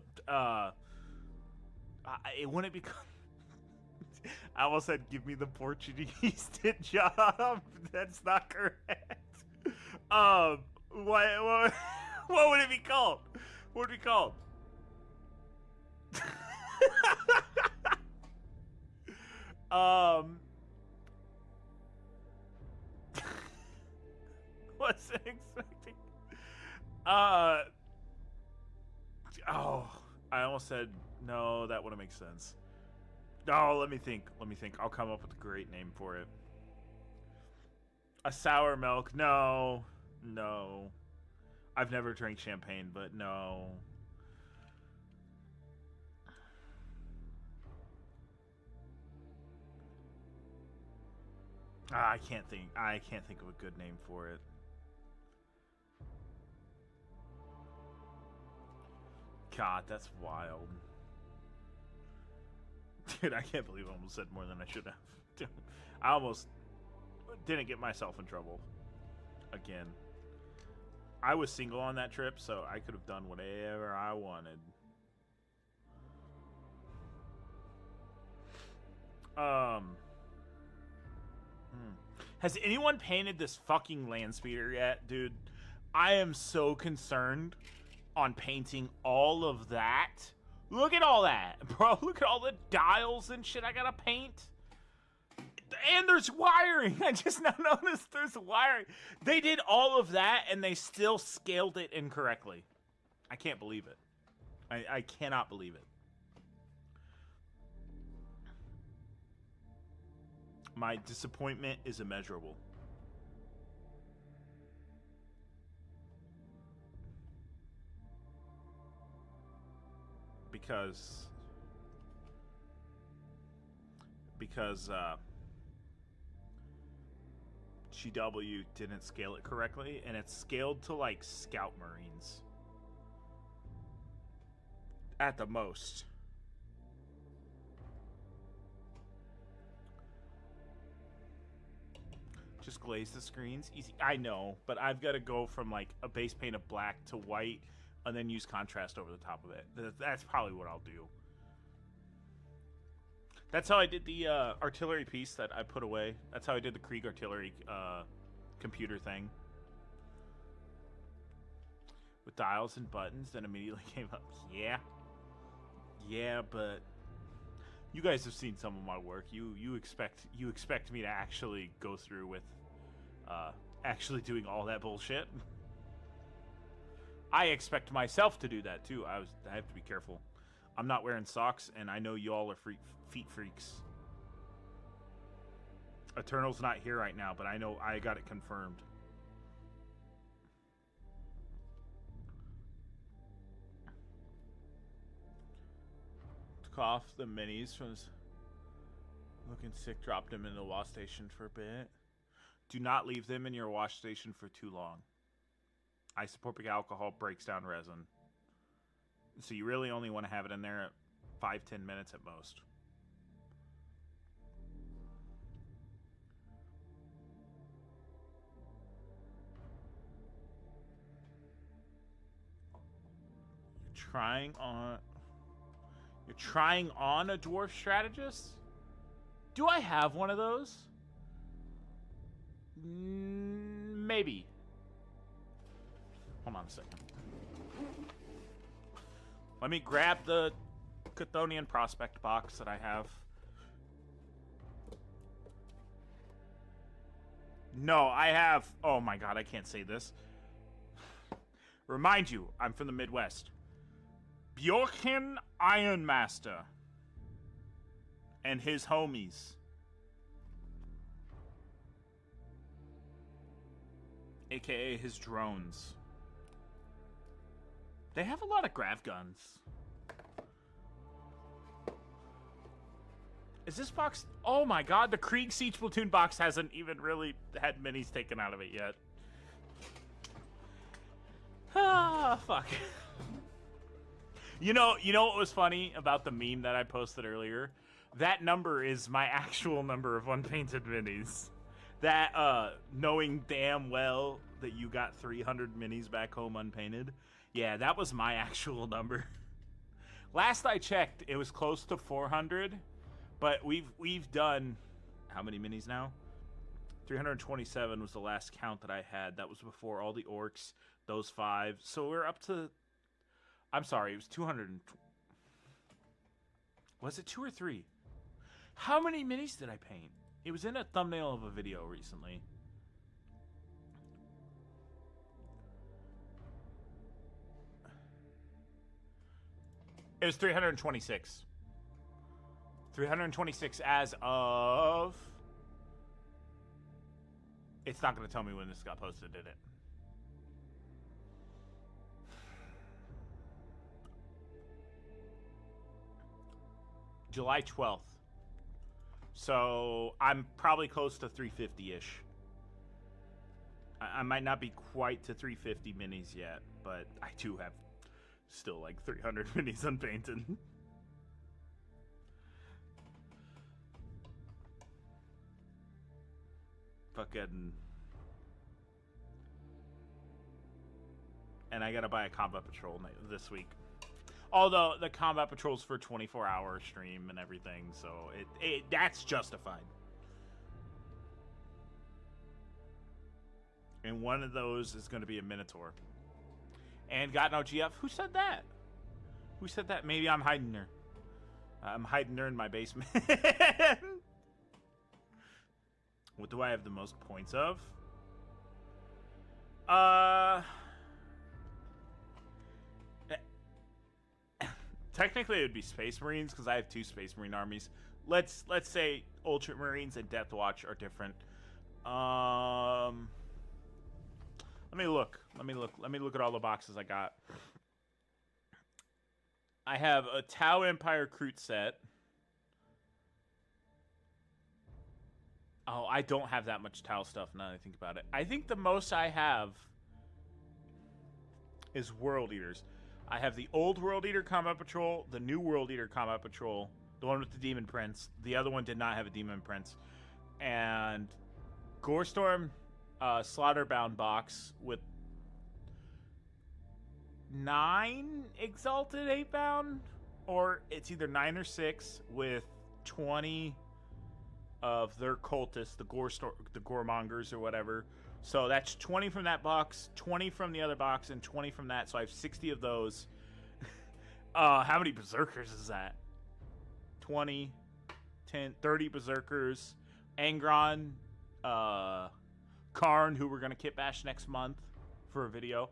it wouldn't be... I almost said, give me the Portuguese job. That's not correct. What would it be called? What would it be called? Wasn't expecting. Oh, I almost said no. That wouldn't make sense. Oh, let me think. I'll come up with a great name for it. A sour milk? No. I've never drank champagne, but no. I can't think of a good name for it. God, that's wild. Dude, I can't believe I almost said more than I should have. I almost didn't get myself in trouble. Again. I was single on that trip, so I could have done whatever I wanted. Has anyone painted this fucking landspeeder yet, dude? I am so concerned on painting all of that. Look at all that, bro. Look at all the dials and shit I gotta paint. And there's wiring. I just now noticed there's wiring. They did all of that and they still scaled it incorrectly. I can't believe it. I cannot believe it. My disappointment is immeasurable. Because GW didn't scale it correctly, and it's scaled to like Scout Marines at the most. Just glaze the screens. Easy. I know, but I've got to go from like a base paint of black to white and then use contrast over the top of it. That's probably what I'll do. That's how I did the artillery piece that I put away. That's how I did the Krieg artillery computer thing. With dials and buttons that immediately came up. Yeah. Yeah, but You guys have seen some of my work. You expect me to actually go through with actually doing all that bullshit. I expect myself to do that too. I have to be careful. I'm not wearing socks, and I know y'all are feet freaks. Eternal's not here right now, but I know I got it confirmed. Took off the minis from his looking sick, dropped them in the wash station for a bit. Do not leave them in your wash station for too long. Isopropyl alcohol breaks down resin. So you really only want to have it in there at 5-10 minutes at most. You're trying on a dwarf strategist? Do I have one of those? Maybe. Hold on a second. Let me grab the Chthonian prospect box that I have. No, I have... Oh my god, I can't say this. Remind you, I'm from the Midwest. Bjorken Ironmaster and his homies, aka his drones. They have a lot of grav guns. Is this box... Oh my god, the Krieg Siege Platoon box hasn't even really had minis taken out of it yet. Ah, fuck. You know what was funny about the meme that I posted earlier? That number is my actual number of unpainted minis. That, knowing damn well that you got 300 minis back home unpainted. Yeah, that was my actual number. Last I checked, it was close to 400, but we've done... How many minis now? 327 was the last count that I had. That was before all the orcs, those 5. So we're up to... I'm sorry, it was 200. Was it 2 or 3? How many minis did I paint? It was in a thumbnail of a video recently. It was 326. 326 as of... It's not going to tell me when this got posted, did it? July 12th. So I'm probably close to 350-ish. I might not be quite to 350 minis yet, but I do have still like 300 minis unpainted. Fucking... And I gotta buy a combat patrol this week. Although the combat patrol's for 24-hour stream and everything, so that's justified. And one of those is going to be a Minotaur. And got no GF. Who said that? Who said that? Maybe I'm hiding her. I'm hiding her in my basement. What do I have the most points of? Technically, it would be Space Marines because I have 2 Space Marine armies. Let's say Ultramarines and Death Watch are different. Let me look. Let me look at all the boxes I got. I have a Tau Empire Kroot set. Oh, I don't have that much Tau stuff now that I think about it. I think the most I have is World Eaters. I have the old World Eater Combat Patrol, the new World Eater Combat Patrol, the one with the Demon Prince. The other one did not have a Demon Prince. And Gorestorm Slaughterbound box with 9 Exalted 8-bound, or it's either 9 or 6 with 20 of their cultists, the Goremongers or whatever. So that's 20 from that box, 20 from the other box, and 20 from that. So I have 60 of those. How many Berserkers is that? 20, 30 berserkers, Angron, Karn, who we're gonna kit bash next month for a video.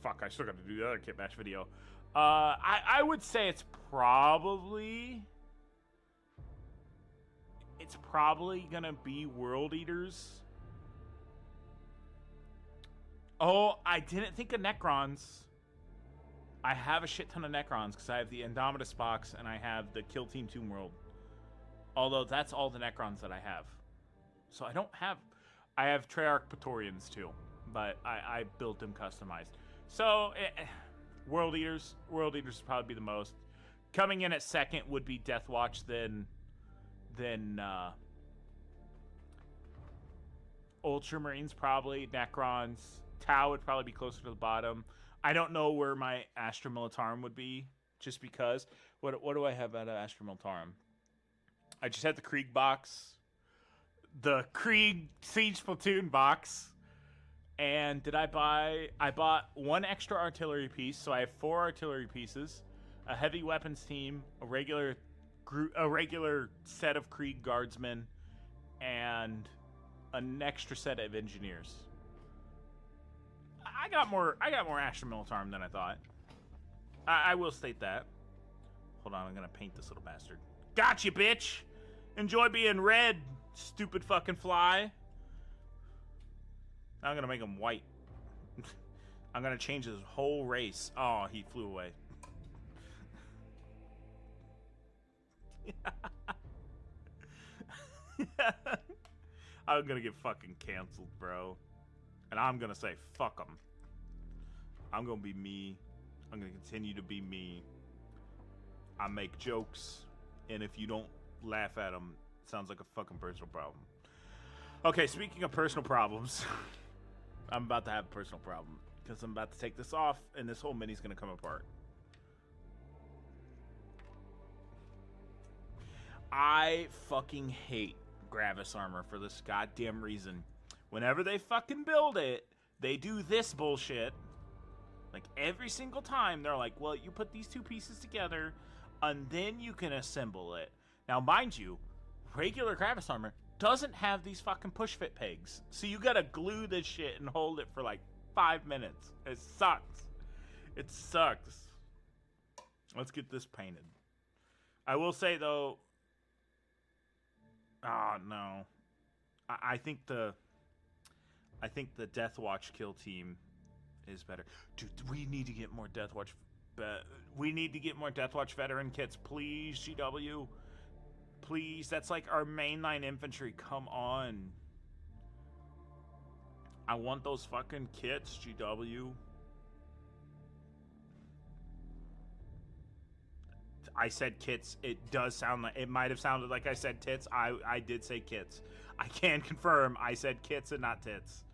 Fuck, I still got to do the other kit bash video. I would say it's probably gonna be World Eaters. Oh, I didn't think of Necrons. I have a shit ton of Necrons because I have the Indomitus box and I have the Kill Team Tomb World. Although that's all the Necrons that I have. So I don't have... I have Treyarch Praetorians too, but I built them customized. So, World Eaters. World Eaters would probably be the most. Coming in at second would be Deathwatch, then Ultramarines probably, Necrons. Tau would probably be closer to the bottom. I don't know where my Astra Militarum would be, just because. What do I have out of Astra Militarum? I just had the Krieg box, the Krieg Siege Platoon box, and I bought one extra artillery piece, so I have 4 artillery pieces, a heavy weapons team, a regular set of Krieg guardsmen, and an extra set of engineers. I got more Astra Militarum than I thought. I will state that. Hold on, I'm gonna paint this little bastard. Gotcha, bitch! Enjoy being red, stupid fucking fly. I'm gonna make him white. I'm gonna change his whole race. Oh, he flew away. I'm gonna get fucking canceled, bro. And I'm gonna say, fuck them. I'm gonna be me. I'm gonna continue to be me. I make jokes, and if you don't laugh at them, it sounds like a fucking personal problem. Okay, speaking of personal problems, I'm about to have a personal problem, because I'm about to take this off, and this whole mini's gonna come apart. I fucking hate Gravis armor for this goddamn reason. Whenever they fucking build it, they do this bullshit. Like, every single time, they're like, well, you put these 2 pieces together, and then you can assemble it. Now, mind you, regular Gravis armor doesn't have these fucking push-fit pegs. So you gotta glue this shit and hold it for, like, 5 minutes. It sucks. It sucks. Let's get this painted. I will say, though... Oh, no. I think the Deathwatch kill team is better. Dude, we need to get more Deathwatch. We need to get more Deathwatch veteran kits, please, GW. Please, that's like our mainline infantry. Come on. I want those fucking kits, GW. I said kits. It does sound like... It might have sounded like I said tits. I did say kits. I can confirm I said kits and not tits.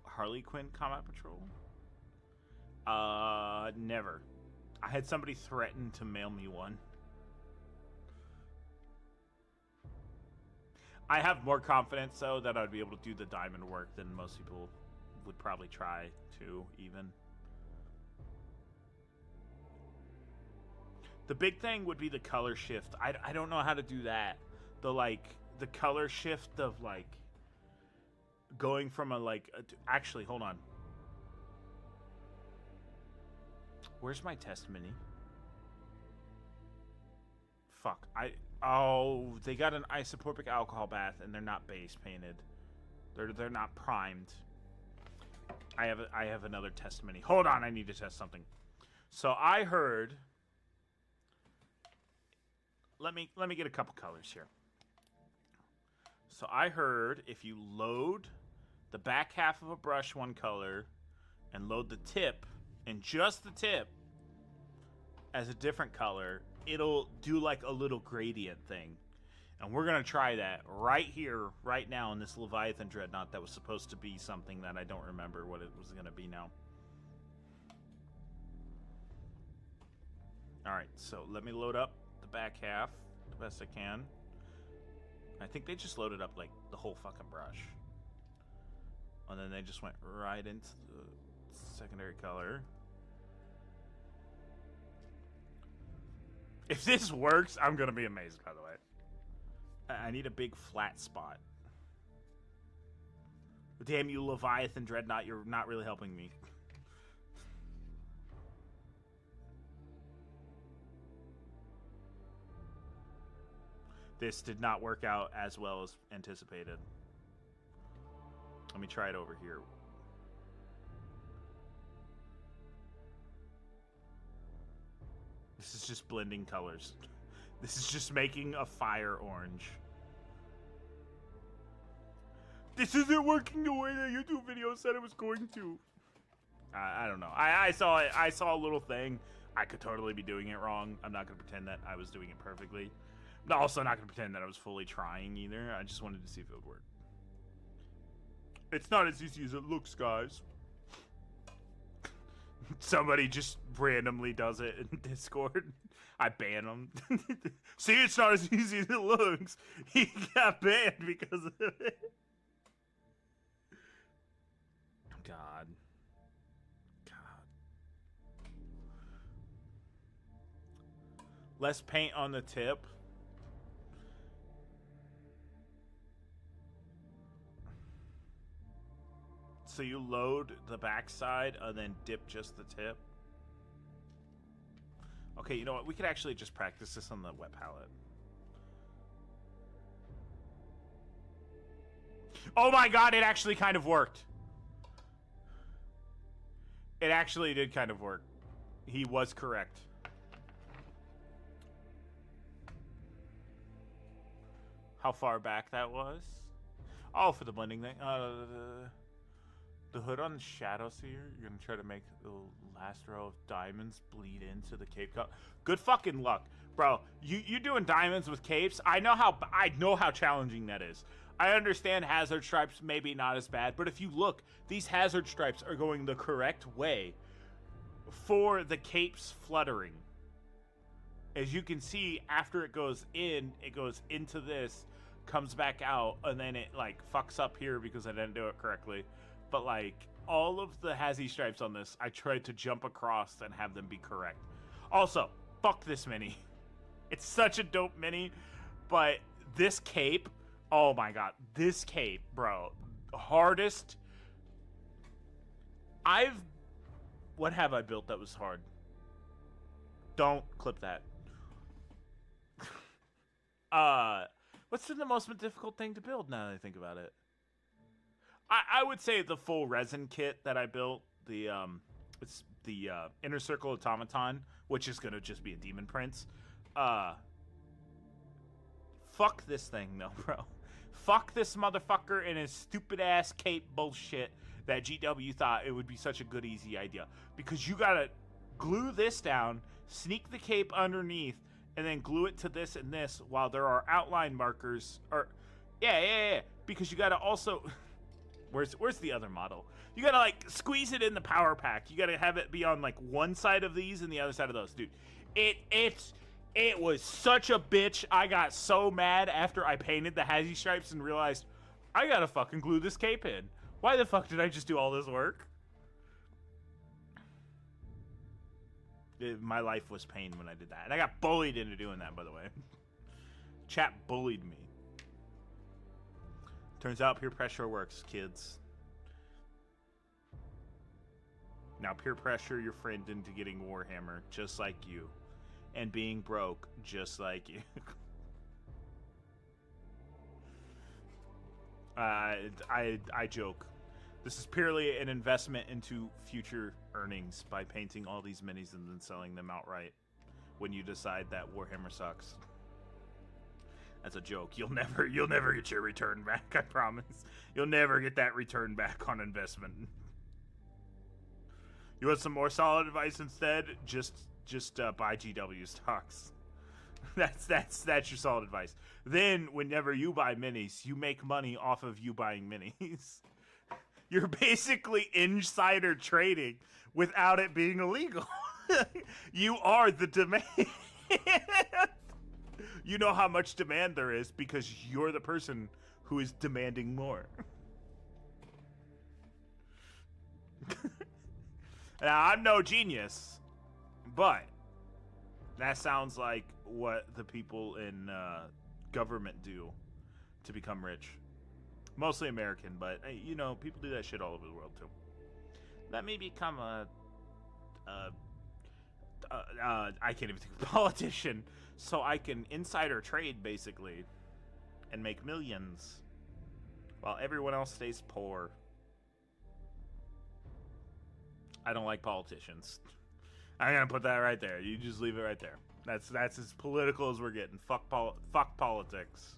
Harley Quinn Combat Patrol? Never. I had somebody threaten to mail me one. I have more confidence, though, that I'd be able to do the diamond work than most people would probably try to, even. The big thing would be the color shift. I don't know how to do that. The color shift of, like, going from actually, hold on. Where's my test mini? Fuck. Oh, they got an isoporpic alcohol bath and they're not base painted. They're not primed. I have another test mini. Hold on, I need to test something. So I heard... Let me get a couple colors here. So I heard if you load the back half of a brush one color and load the tip, and just the tip, as a different color, it'll do like a little gradient thing. And we're going to try that right here, right now in this Leviathan Dreadnought that was supposed to be something that I don't remember what it was going to be now. Alright, so let me load up the back half the best I can. I think they just loaded up, like, the whole fucking brush. And then they just went right into the secondary color. If this works, I'm gonna be amazed, by the way. I need a big flat spot. Damn you, Leviathan Dreadnought, you're not really helping me. This did not work out as well as anticipated. Let me try it over here. This is just blending colors. This is just making a fire orange. This isn't working the way that YouTube video said it was going to. I don't know. I saw it. I saw a little thing. I could totally be doing it wrong. I'm not going to pretend that I was doing it perfectly. I'm also not going to pretend that I was fully trying either. I just wanted to see if it would work. It's not as easy as it looks, guys. Somebody just randomly does it in Discord. I ban them. See, it's not as easy as it looks. He got banned because of it. God. Less paint on the tip. So you load the backside and then dip just the tip. Okay, you know what? We could actually just practice this on the wet palette. Oh my god, it actually kind of worked. It actually did kind of work. He was correct. How far back that was? Oh, for the blending thing. The hood on the Shadow Seer, you're gonna try to make the last row of diamonds bleed into the cape cut. Good fucking luck, bro. You doing diamonds with capes? I know how challenging that is. I understand hazard stripes maybe not as bad, but if you look, these hazard stripes are going the correct way for the capes fluttering. As you can see, after it goes in, it goes into this, comes back out, and then it like fucks up here because I didn't do it correctly. But like all of the hazy stripes on this, I tried to jump across and have them be correct. Also, fuck this mini. It's such a dope mini, but this cape, oh my god, this cape, bro, hardest. What have I built that was hard? Don't clip that. What's been the most difficult thing to build now that I think about it? I would say the full resin kit that I built, it's the Inner Circle Automaton, which is gonna just be a Demon Prince. Fuck this thing though, bro. Fuck this motherfucker and his stupid ass cape bullshit that GW thought it would be such a good easy idea. Because you gotta glue this down, sneak the cape underneath, and then glue it to this and this while there are outline markers. Or yeah. Because you gotta also Where's the other model? You gotta like squeeze it in the power pack. You gotta have it be on like one side of these and the other side of those. Dude, it was such a bitch. I got so mad after I painted the hazy stripes and realized I gotta fucking glue this cape in. Why the fuck did I just do all this work? My life was pain when I did that. And I got bullied into doing that, by the way. Chat bullied me. Turns out peer pressure works, kids. Now peer pressure your friend into getting Warhammer, just like you. And being broke, just like you. I joke. This is purely an investment into future earnings by painting all these minis and then selling them outright when you decide that Warhammer sucks. That's a joke. You'll never get your return back, I promise. You'll never get that return back on investment. You want some more solid advice instead? Just buy GW stocks. That's your solid advice. Then whenever you buy minis, you make money off of you buying minis. You're basically insider trading without it being illegal. You are the demand. You know how much demand there is because you're the person who is demanding more. Now, I'm no genius, but that sounds like what the people in government do to become rich. Mostly American, but you know, people do that shit all over the world too. Let me become I can't even think of a politician, so I can insider trade basically and make millions while everyone else stays poor. I don't like politicians. I'm gonna put that right there. You just leave it right there. That's as political as we're getting. Fuck politics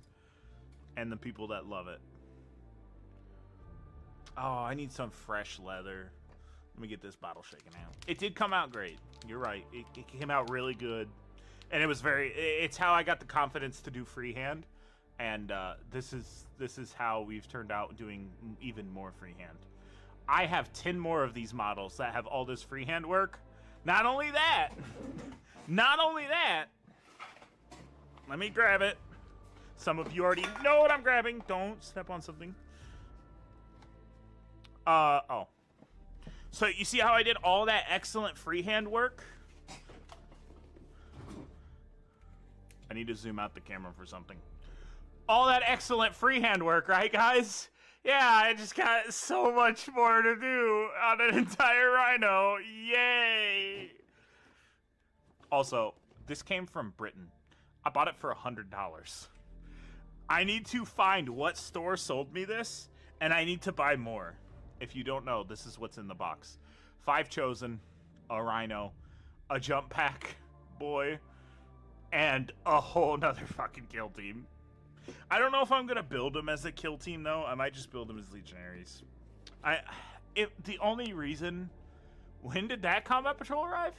and the people that love it. Oh, I need some fresh leather. Let me get this bottle shaken out. It did come out great. You're right. It came out really good. And it was it's how I got the confidence to do freehand. And this is how we've turned out doing even more freehand. I have 10 more of these models that have all this freehand work. Not only that, let me grab it. Some of you already know what I'm grabbing. Don't step on something. Oh. So you see how I did all that excellent freehand work? I need to zoom out the camera for something. All that excellent freehand work, right, guys? Yeah, I just got so much more to do on an entire rhino. Yay! Also, this came from Britain. I bought it for $100. I need to find what store sold me this, and I need to buy more. If you don't know, this is what's in the box. 5 chosen, a rhino, a jump pack boy, and a whole nother fucking kill team. I don't know if I'm gonna build them as a kill team though. I might just build them as legionaries. The only reason, when did that combat patrol arrive?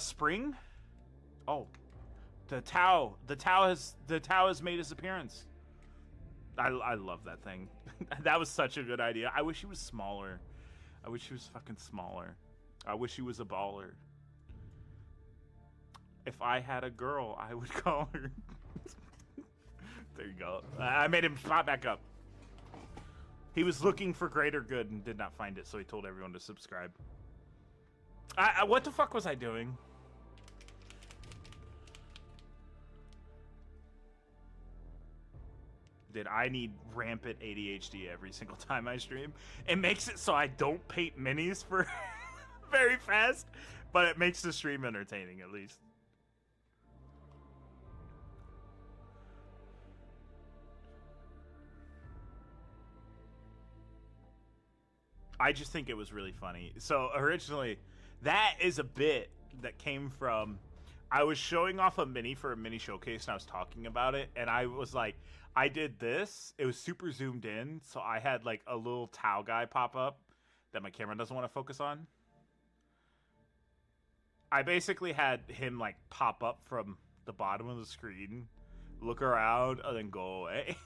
Spring? Oh, the Tau has made his appearance. I love that thing. That was such a good idea. I wish he was smaller. I wish he was fucking smaller. I wish he was a baller. If I had a girl, I would call her. There you go. I made him pop back up. He was looking for greater good and did not find it, so he told everyone to subscribe. What the fuck was I doing? Did I need rampant ADHD every single time I stream? It makes it so I don't paint minis for very fast, but it makes the stream entertaining at least. I just think it was really funny. So originally, that is a bit that came from, I was showing off a mini for a mini showcase and I was talking about it, and I was like, I did this. It was super zoomed in, so I had like a little Tau guy pop up that my camera doesn't want to focus on. I basically had him like pop up from the bottom of the screen, look around, and then go away.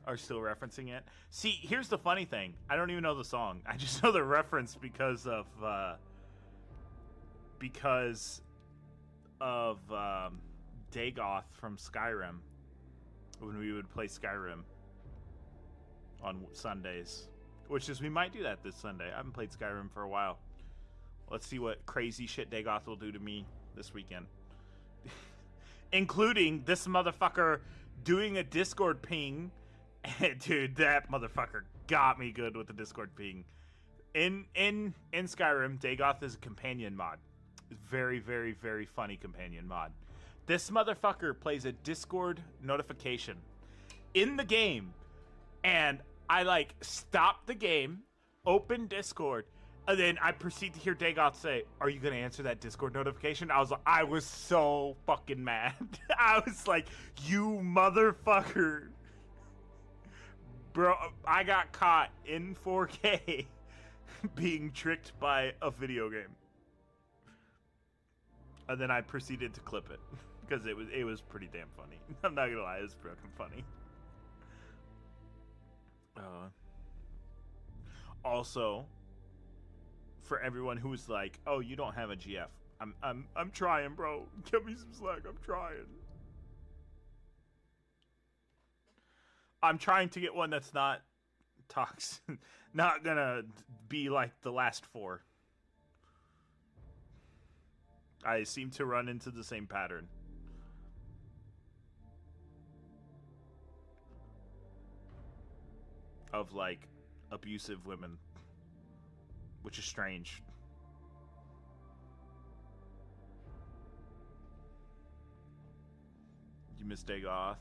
Are still referencing it. See, here's the funny thing. I don't even know the song. I just know the reference because of Dagoth from Skyrim. When we would play Skyrim on Sundays. Which is, we might do that this Sunday. I haven't played Skyrim for a while. Let's see what crazy shit Dagoth will do to me this weekend. Including this motherfucker doing a Discord ping. Dude, that motherfucker got me good with the Discord ping. In Skyrim, Dagoth is a companion mod. Very, very, very funny companion mod. This motherfucker plays a Discord notification in the game, and I like stop the game, open Discord, and then I proceed to hear Dagoth say, "Are you gonna answer that Discord notification?" I was so fucking mad. I was like, "You motherfucker." Bro, I got caught in 4K being tricked by a video game. And then I proceeded to clip it because it was pretty damn funny. I'm not gonna lie, it was fucking funny. Also, for everyone who was like, "Oh, you don't have a GF," I'm trying, bro. Give me some slack. I'm trying. I'm trying to get one that's not toxic, not gonna be like the last 4. I seem to run into the same pattern. Of like abusive women, which is strange. You missed Dagoth.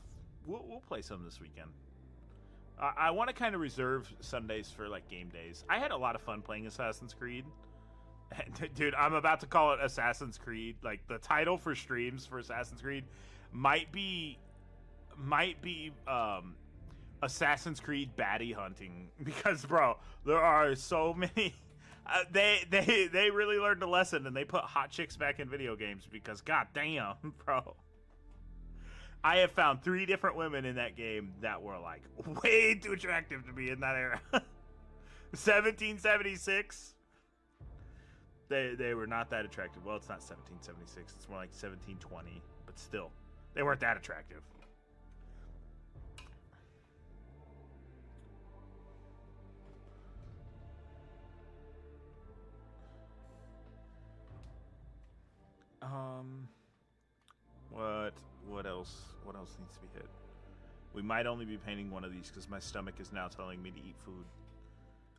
We'll play some this weekend. I want to kind of reserve Sundays for like game days. I had a lot of fun playing Assassin's Creed. Dude, I'm about to call it Assassin's Creed. Like the title for streams for Assassin's Creed might be Assassin's Creed baddie hunting, because bro, there are so many. They really learned a lesson and they put hot chicks back in video games, because goddamn, bro. I have found 3 different women in that game that were like way too attractive to be in that era. 1776. They were not that attractive. Well, it's not 1776. It's more like 1720, but still, they weren't that attractive. What else? What else needs to be hit? We might only be painting one of these because my stomach is now telling me to eat food.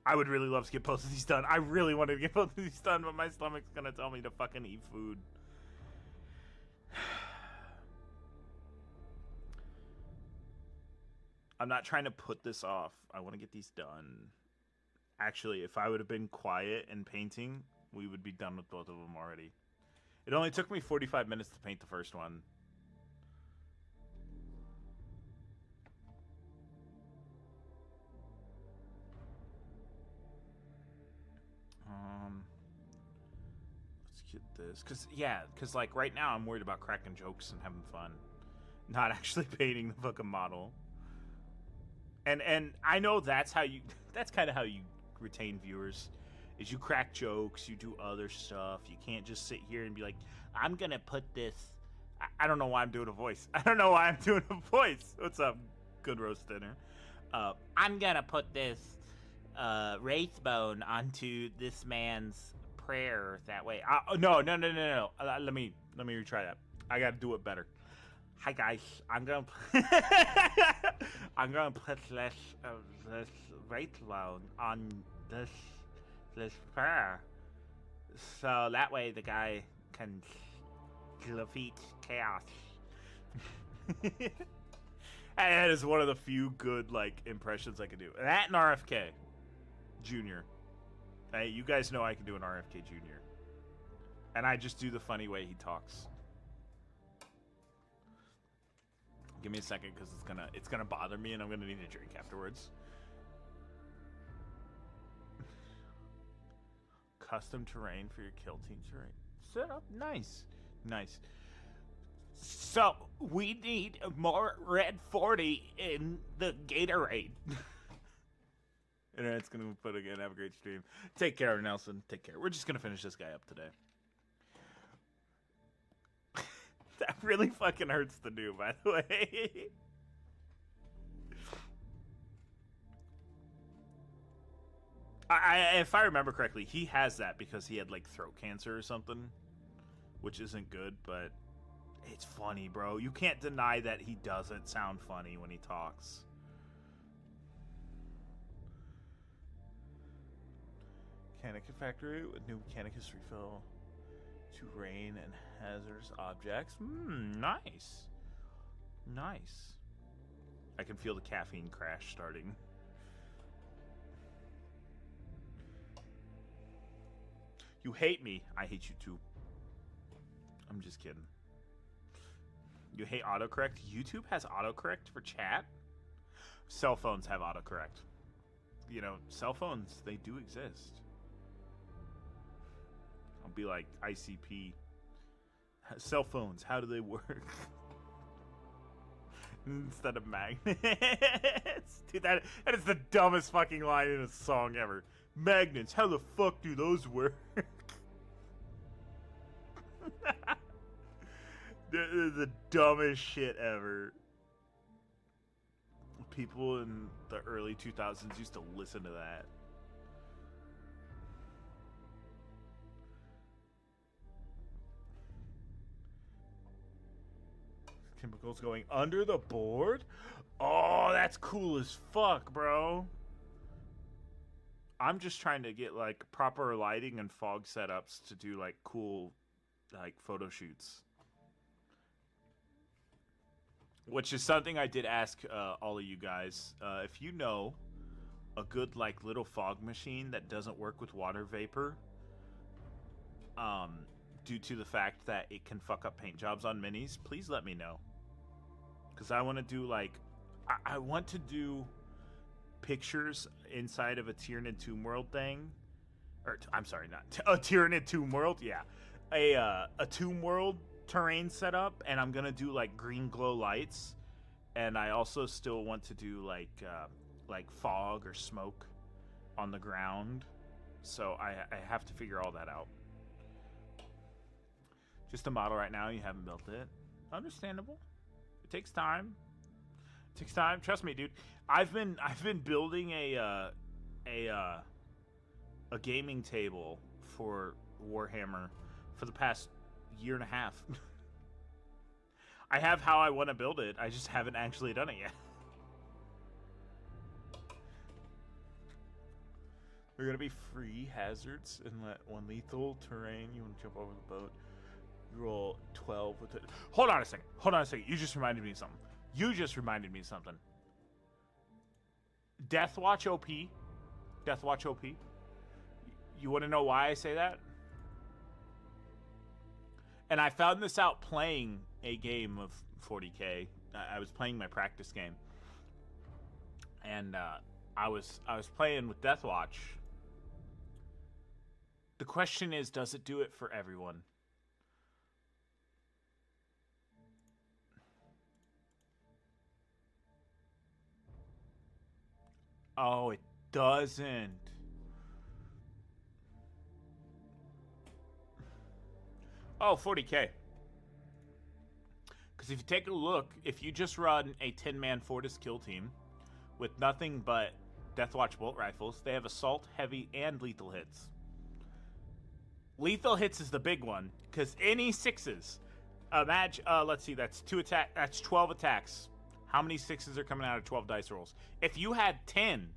I would really love to get both of these done. I really wanted to get both of these done, but my stomach's gonna tell me to fucking eat food. I'm not trying to put this off. I want to get these done. Actually, if I would have been quiet and painting, we would be done with both of them already. It only took me 45 minutes to paint the first one. Let's get this. Because like right now I'm worried about cracking jokes and having fun. Not actually painting the fucking model. And I know that's kind of how you retain viewers. Is you crack jokes, you do other stuff. You can't just sit here and be like, I'm gonna put this. I don't know why I'm doing a voice. What's up, good roast dinner? I'm gonna put this wraith bone onto this man's prayer that way. No. Let me retry that. I gotta do it better. Hi guys, I'm gonna put this wraith bone on this prayer, so that way the guy can defeat chaos. And that is one of the few good like impressions I can do. That and RFK Jr. Hey, you guys know I can do an RFK Jr. And I just do the funny way he talks. Give me a second, because it's gonna bother me, and I'm gonna need a drink afterwards. Custom terrain for your kill team terrain set up. Nice. So we need more red 40 in the Gatorade. Internet's gonna put again. Have a great stream. Take care, Nelson. Take care. We're just gonna finish this guy up today. That really fucking hurts to do, by the way. If I remember correctly, he has that because he had like throat cancer or something, which isn't good, but it's funny, bro. You can't deny that he doesn't sound funny when he talks. Mechanica factory with new Mechanicus refill to rain and hazardous objects. Nice. I can feel the caffeine crash starting. You hate me. I hate you too. I'm just kidding. You hate autocorrect? YouTube has autocorrect for chat? Cell phones have autocorrect. You know, cell phones, they do exist. I'll be like, ICP. Cell phones, how do they work? instead of magnets. Dude, that is the dumbest fucking line in a song ever. Magnets, how the fuck do those work? the dumbest shit ever. People in the early 2000s used to listen to that. Chemicals going under the board? Oh, that's cool as fuck, bro. I'm just trying to get like proper lighting and fog setups to do like cool like photo shoots. Which is something I did ask all of you guys. If you know a good like little fog machine that doesn't work with water vapor, due to the fact that it can fuck up paint jobs on minis, please let me know. Because I want to do like, I want to do pictures inside of a Tyranid Tomb World thing. Or, I'm sorry, not a Tyranid Tomb World, yeah. A Tomb World terrain setup, and I'm gonna do like green glow lights, and I also still want to do like fog or smoke on the ground, so I have to figure all that out. Just a model right now, you haven't built it. Understandable. It takes time. It takes time. Trust me, dude. I've been building a gaming table for Warhammer for the past year and a half. I have how I want to build it. I just haven't actually done it yet. There are gonna be free hazards and let one lethal terrain. You want to jump over the boat. You roll 12 with it. Hold on a second. You just reminded me of something. Deathwatch OP. Deathwatch OP. You want to know why I say that? And I found this out playing a game of 40K. I was playing my practice game, and I was playing with Deathwatch. The question is, does it do it for everyone? Oh, it doesn't. Oh, 40K. Because if you take a look, if you just run a 10-man Fortis kill team with nothing but Deathwatch bolt rifles, they have assault, heavy, and lethal hits. Lethal hits is the big one, because any sixes, imagine, let's see, that's 12 attacks. How many sixes are coming out of 12 dice rolls? If you had 10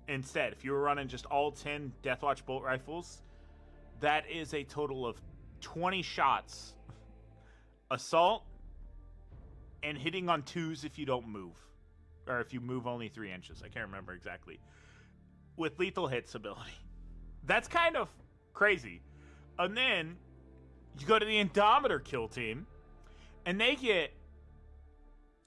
instead, if you were running just all 10 Deathwatch bolt rifles, that is a total of 20 shots, assault, and hitting on 2s if you don't move. Or if you move only 3 inches. I can't remember exactly. With lethal hits ability. That's kind of crazy. And then you go to the Indomitor kill team, and they get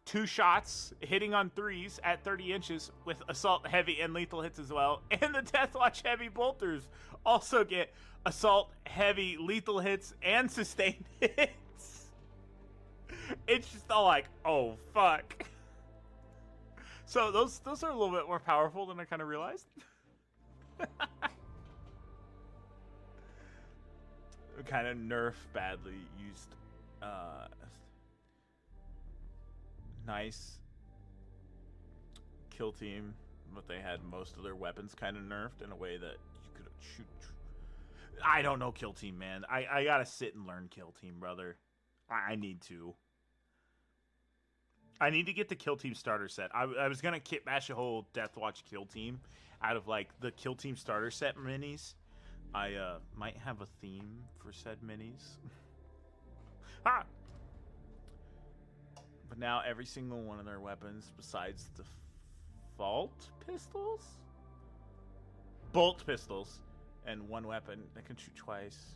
2 shots hitting on 3s at 30 inches with assault, heavy, and lethal hits as well. And the Deathwatch heavy bolters also get assault, heavy, lethal hits, and sustained hits. It's just all like, oh fuck. So those are a little bit more powerful than I kind of realized. Kind of nerf badly used. Nice kill team, but they had most of their weapons kind of nerfed in a way that you could shoot. I don't know kill team, man. I gotta sit and learn kill team, brother. I need to. I need to get the kill team starter set. I was gonna kit bash a whole Deathwatch kill team out of like the kill team starter set minis. I might have a theme for said minis. Ah! But now every single one of their weapons, besides the bolt pistols, and one weapon that can shoot twice.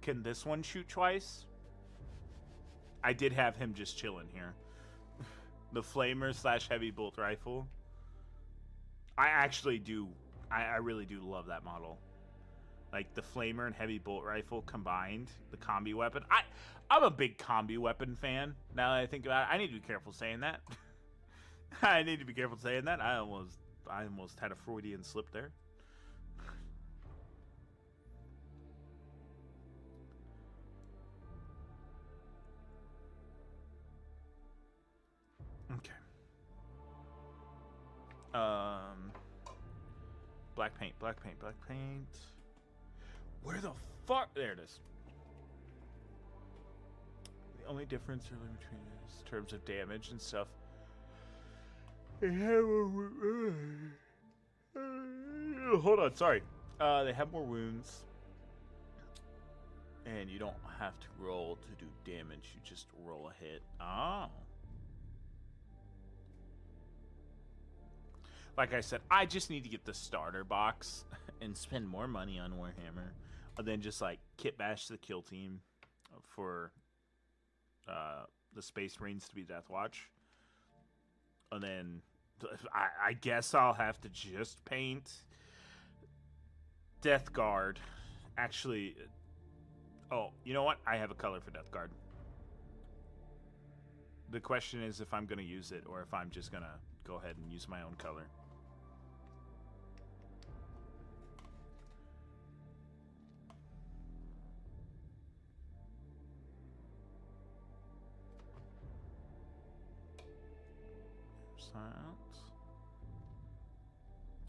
Can this one shoot twice? I did have him just chilling here. The flamer / heavy bolt rifle. I actually do. I really do love that model. Like the flamer and heavy bolt rifle combined, the combi weapon. I'm a big combi weapon fan. Now that I think about it, I need to be careful saying that. I need to be careful saying that. I almost had a Freudian slip there. Okay. Black paint, black paint, black paint. Where the fuck? There it is. The only difference really between is in terms of damage and stuff. Hold on, sorry. They have more wounds. And you don't have to roll to do damage. You just roll a hit. Oh. Like I said, I just need to get the starter box and spend more money on Warhammer. And then just like kit bash the kill team for the Space Marines to be Death Watch. And then I guess I'll have to just paint Death Guard. Actually, oh, you know what? I have a color for Death Guard. The question is if I'm going to use it or if I'm just going to go ahead and use my own color.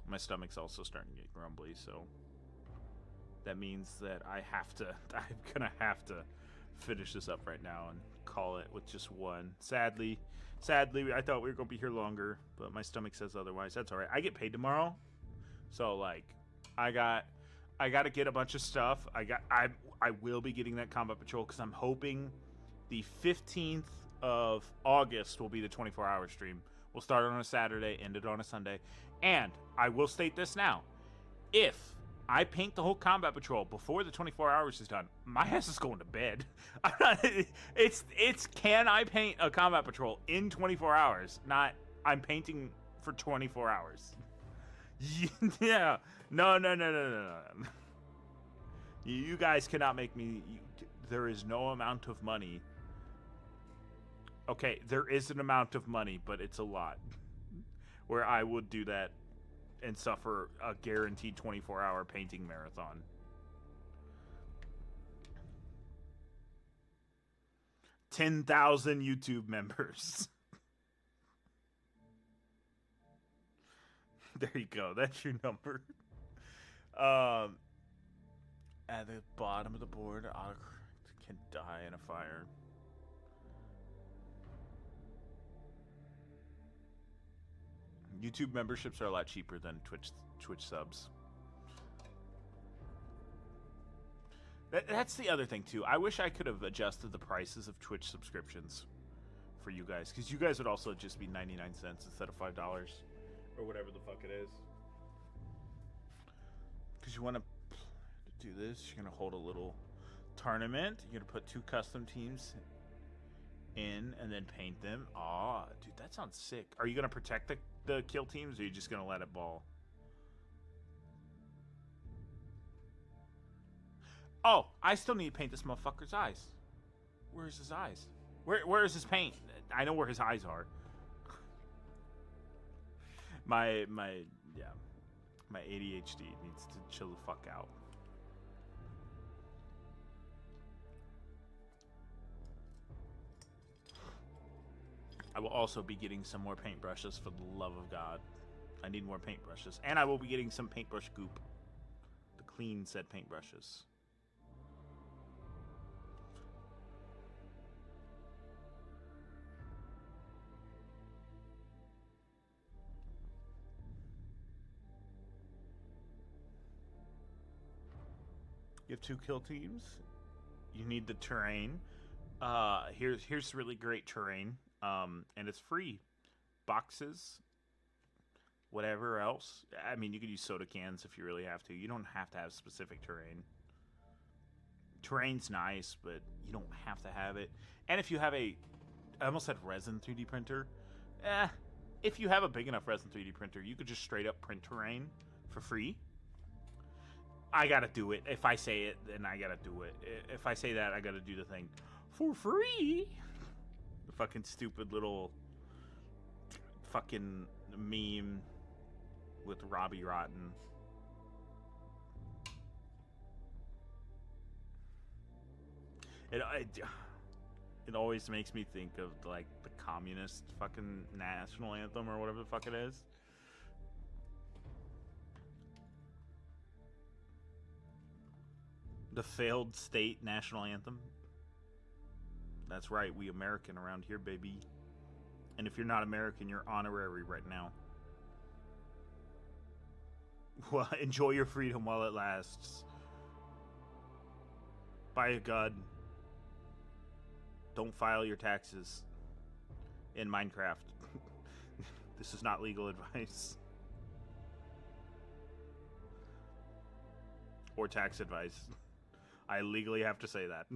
My stomach's also starting to get grumbly, so that means that I'm gonna have to finish this up right now and call it with just one. Sadly, I thought we were gonna be here longer, but my stomach says otherwise. That's all right. I get paid tomorrow, so like, I gotta get a bunch of stuff. I will be getting that combat patrol because I'm hoping the 15th of August will be the 24-hour stream. We'll start on a Saturday, end it on a Sunday. And I will state this now. If I paint the whole combat patrol before the 24 hours is done, my ass is going to bed. It's can I paint a combat patrol in 24 hours? Not I'm painting for 24 hours. Yeah. No. You guys cannot make me... there is no amount of money... Okay, there is an amount of money, but it's a lot. Where I would do that and suffer a guaranteed 24-hour painting marathon. $10,000 YouTube members. There you go. That's your number. At the bottom of the board, autocorrect can die in a fire. YouTube memberships are a lot cheaper than Twitch subs. That's the other thing too. I wish I could have adjusted the prices of Twitch subscriptions for you guys, because you guys would also just be 99 cents instead of $5 or whatever the fuck it is. Because you want to do this, you're gonna hold a little tournament. You're gonna put 2 custom teams in and then paint them. Aw, dude, that sounds sick. Are you gonna protect the kill teams, or are you just gonna let it ball? Oh, I still need to paint this motherfucker's eyes. Where's his eyes? Where is his paint? I know where his eyes are. My ADHD needs to chill the fuck out. I will also be getting some more paintbrushes, for the love of God. I need more paintbrushes. And I will be getting some paintbrush goop. The clean set paintbrushes. You have 2 kill teams. You need the terrain. Here's really great terrain. And it's free. Boxes, whatever else. I mean, you could use soda cans if you really have to. You don't have to have specific terrain. Terrain's nice, but you don't have to have it. And if you have I almost said resin 3D printer. If you have a big enough resin 3D printer, you could just straight up print terrain for free. I gotta do it. If I say it, then I gotta do it. If I say that, I gotta do the thing for free. The fucking stupid little fucking meme with Robbie Rotten. It always makes me think of like the communist fucking national anthem or whatever the fuck it is. The failed state national anthem. That's right, we American around here, baby. And if you're not American, you're honorary right now. Well, enjoy your freedom while it lasts. Buy a gun. Don't file your taxes in Minecraft. This is not legal advice. Or tax advice. I legally have to say that.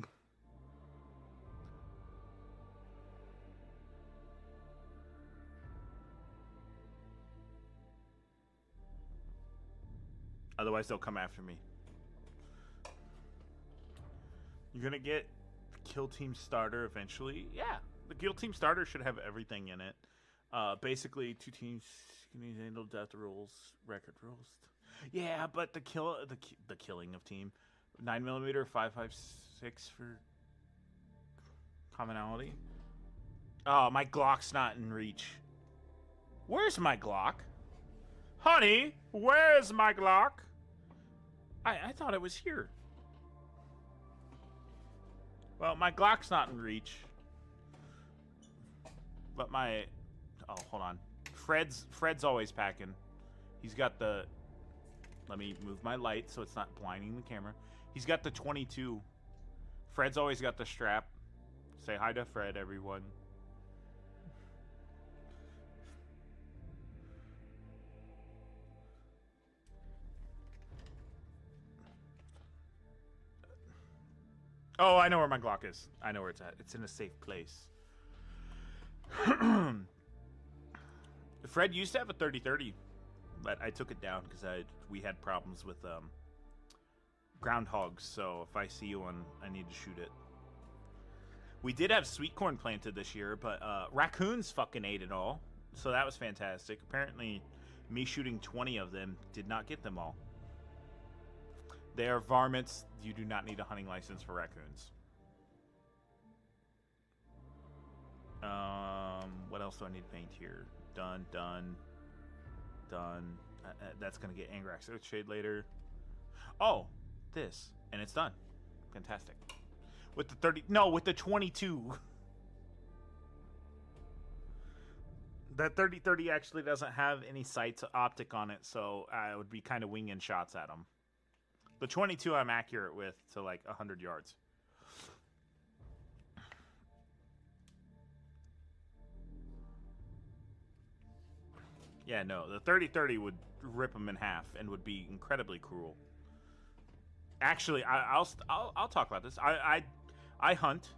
Otherwise, they'll come after me. You're gonna get the Kill Team Starter eventually. Yeah, the Kill Team Starter should have everything in it. Basically, 2 teams can handle death rules, record rules. Yeah, but the killing of team 9mm 5.56 for commonality. Oh, my Glock's not in reach. Where's my Glock? Honey, where's my Glock? I thought it was here. Well, my Glock's not in reach. But my... Oh, hold on. Fred's always packing. He's got the... Let me move my light so it's not blinding the camera. He's got the 22. Fred's always got the strap. Say hi to Fred, everyone. Oh, I know where my Glock is. I know where it's at. It's in a safe place. Fred used to have a 30-30, but I took it down because we had problems with groundhogs. So if I see one, I need to shoot it. We did have sweet corn planted this year, but raccoons fucking ate it all. So that was fantastic. Apparently, me shooting 20 of them did not get them all. They are varmints. You do not need a hunting license for raccoons. What else do I need to paint here? Done. That's going to get Angrax Oathshade later. Oh, this. And it's done. Fantastic. With the 30... No, with the 22. That 30-30 actually doesn't have any sights optic on it, so I would be kind of winging shots at them. The 22 I'm accurate with to like 100 yards. Yeah, no, the 30-30 would rip them in half and would be incredibly cruel. Actually, I'll talk about this. I hunt,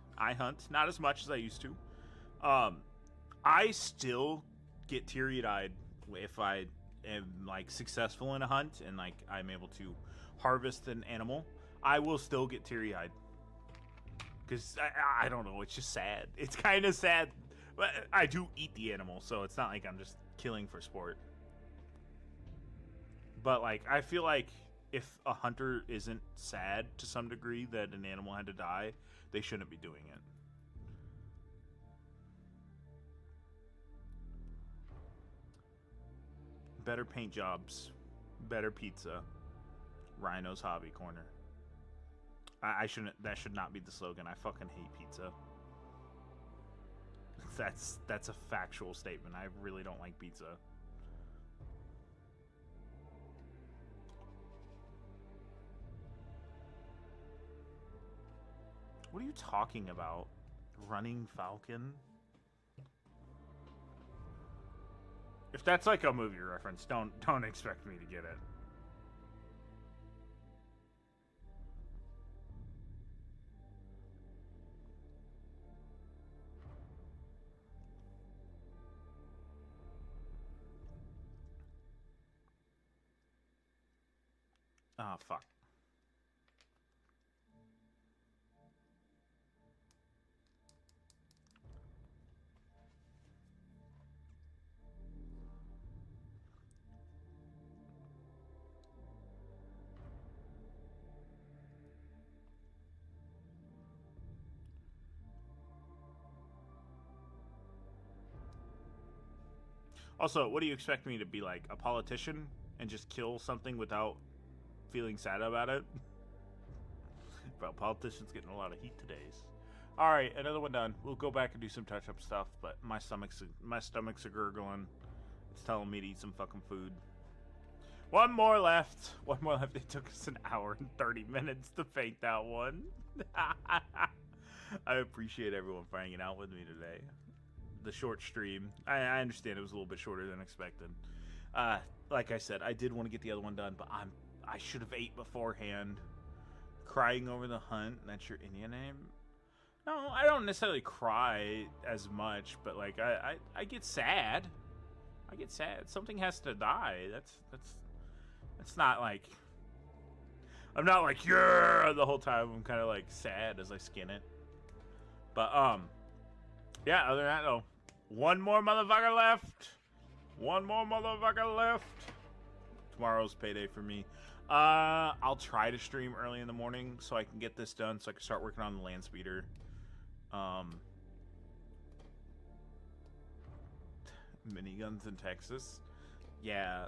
not as much as I used to. I still get teary-eyed if I am like successful in a hunt and like I'm able to harvest an animal. I will still get teary-eyed because I don't know. It's just sad. It's kind of sad. But I do eat the animal, so it's not like I'm just killing for sport. But like I feel like if a hunter isn't sad to some degree that an animal had to die, they shouldn't be doing it. Better paint jobs, better pizza. Rhino's Hobby Corner. I shouldn't. That should not be the slogan. I fucking hate pizza. That's a factual statement. I really don't like pizza. What are you talking about? Running Falcon? If that's like a movie reference, don't expect me to get it. Ah, fuck. Also, what do you expect me to be, like, a politician and just kill something without feeling sad about it? Bro, politicians getting a lot of heat today. All right, another one done. We'll go back and do some touch-up stuff, but my stomach's a gurgling. It's telling me to eat some fucking food. One more left. One more left. It took us an hour and 30 minutes to fake that one. I appreciate everyone for hanging out with me today. The short stream. I understand it was a little bit shorter than expected. Like I said, I did want to get the other one done, but I should have ate beforehand. Crying over the hunt. That's your Indian name? No, I don't necessarily cry as much, but like I get sad. I get sad. Something has to die. That's not like, I'm not like, yeah, the whole time. I'm kind of like sad as I skin it. But yeah, other than that though, one more motherfucker left. One more motherfucker left. Tomorrow's payday for me. I'll try to stream early in the morning so I can get this done, so I can start working on the landspeeder. Miniguns in Texas. Yeah,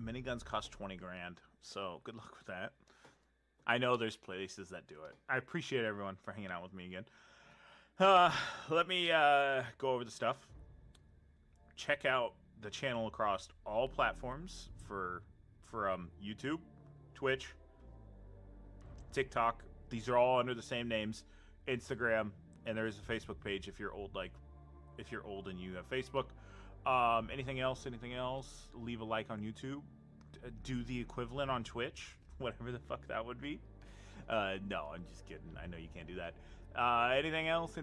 miniguns cost 20 grand, so good luck with that. I know there's places that do it. I appreciate everyone for hanging out with me again. Let me go over the stuff. Check out the channel across all platforms for YouTube, Twitch, TikTok. These are all under the same names. Instagram, and there is a Facebook page if you're old and you have Facebook. Anything else? Leave a like on YouTube. Do the equivalent on Twitch, whatever the fuck that would be. No, I'm just kidding. I know you can't do that. Anything else?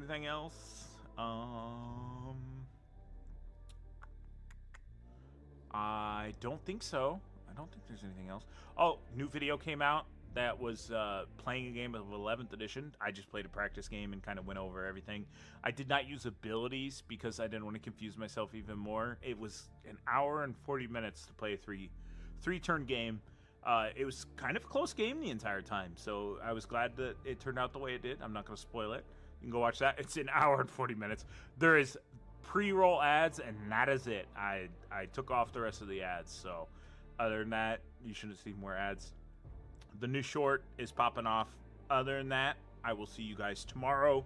I don't think so. I don't think there's anything else. Oh, new video came out that was playing a game of 11th edition. I just played a practice game and kind of went over everything. I did not use abilities because I didn't want to confuse myself even more. It was an hour and 40 minutes to play a three-turn game. It was kind of a close game the entire time, so I was glad that it turned out the way it did. I'm not going to spoil it. You can go watch that. It's an hour and 40 minutes. There is pre-roll ads, and that is it. I took off the rest of the ads, so other than that, you shouldn't see more ads. The new short is popping off. Other than that, I will see you guys tomorrow.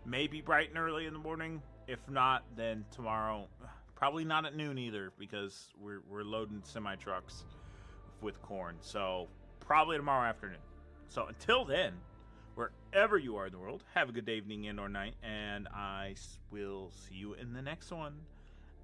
Maybe bright and early in the morning. If not, then tomorrow. Probably not at noon either, because we're loading semi-trucks with corn. So probably tomorrow afternoon. So until then, wherever you are in the world, have a good evening and or night, and I will see you in the next one.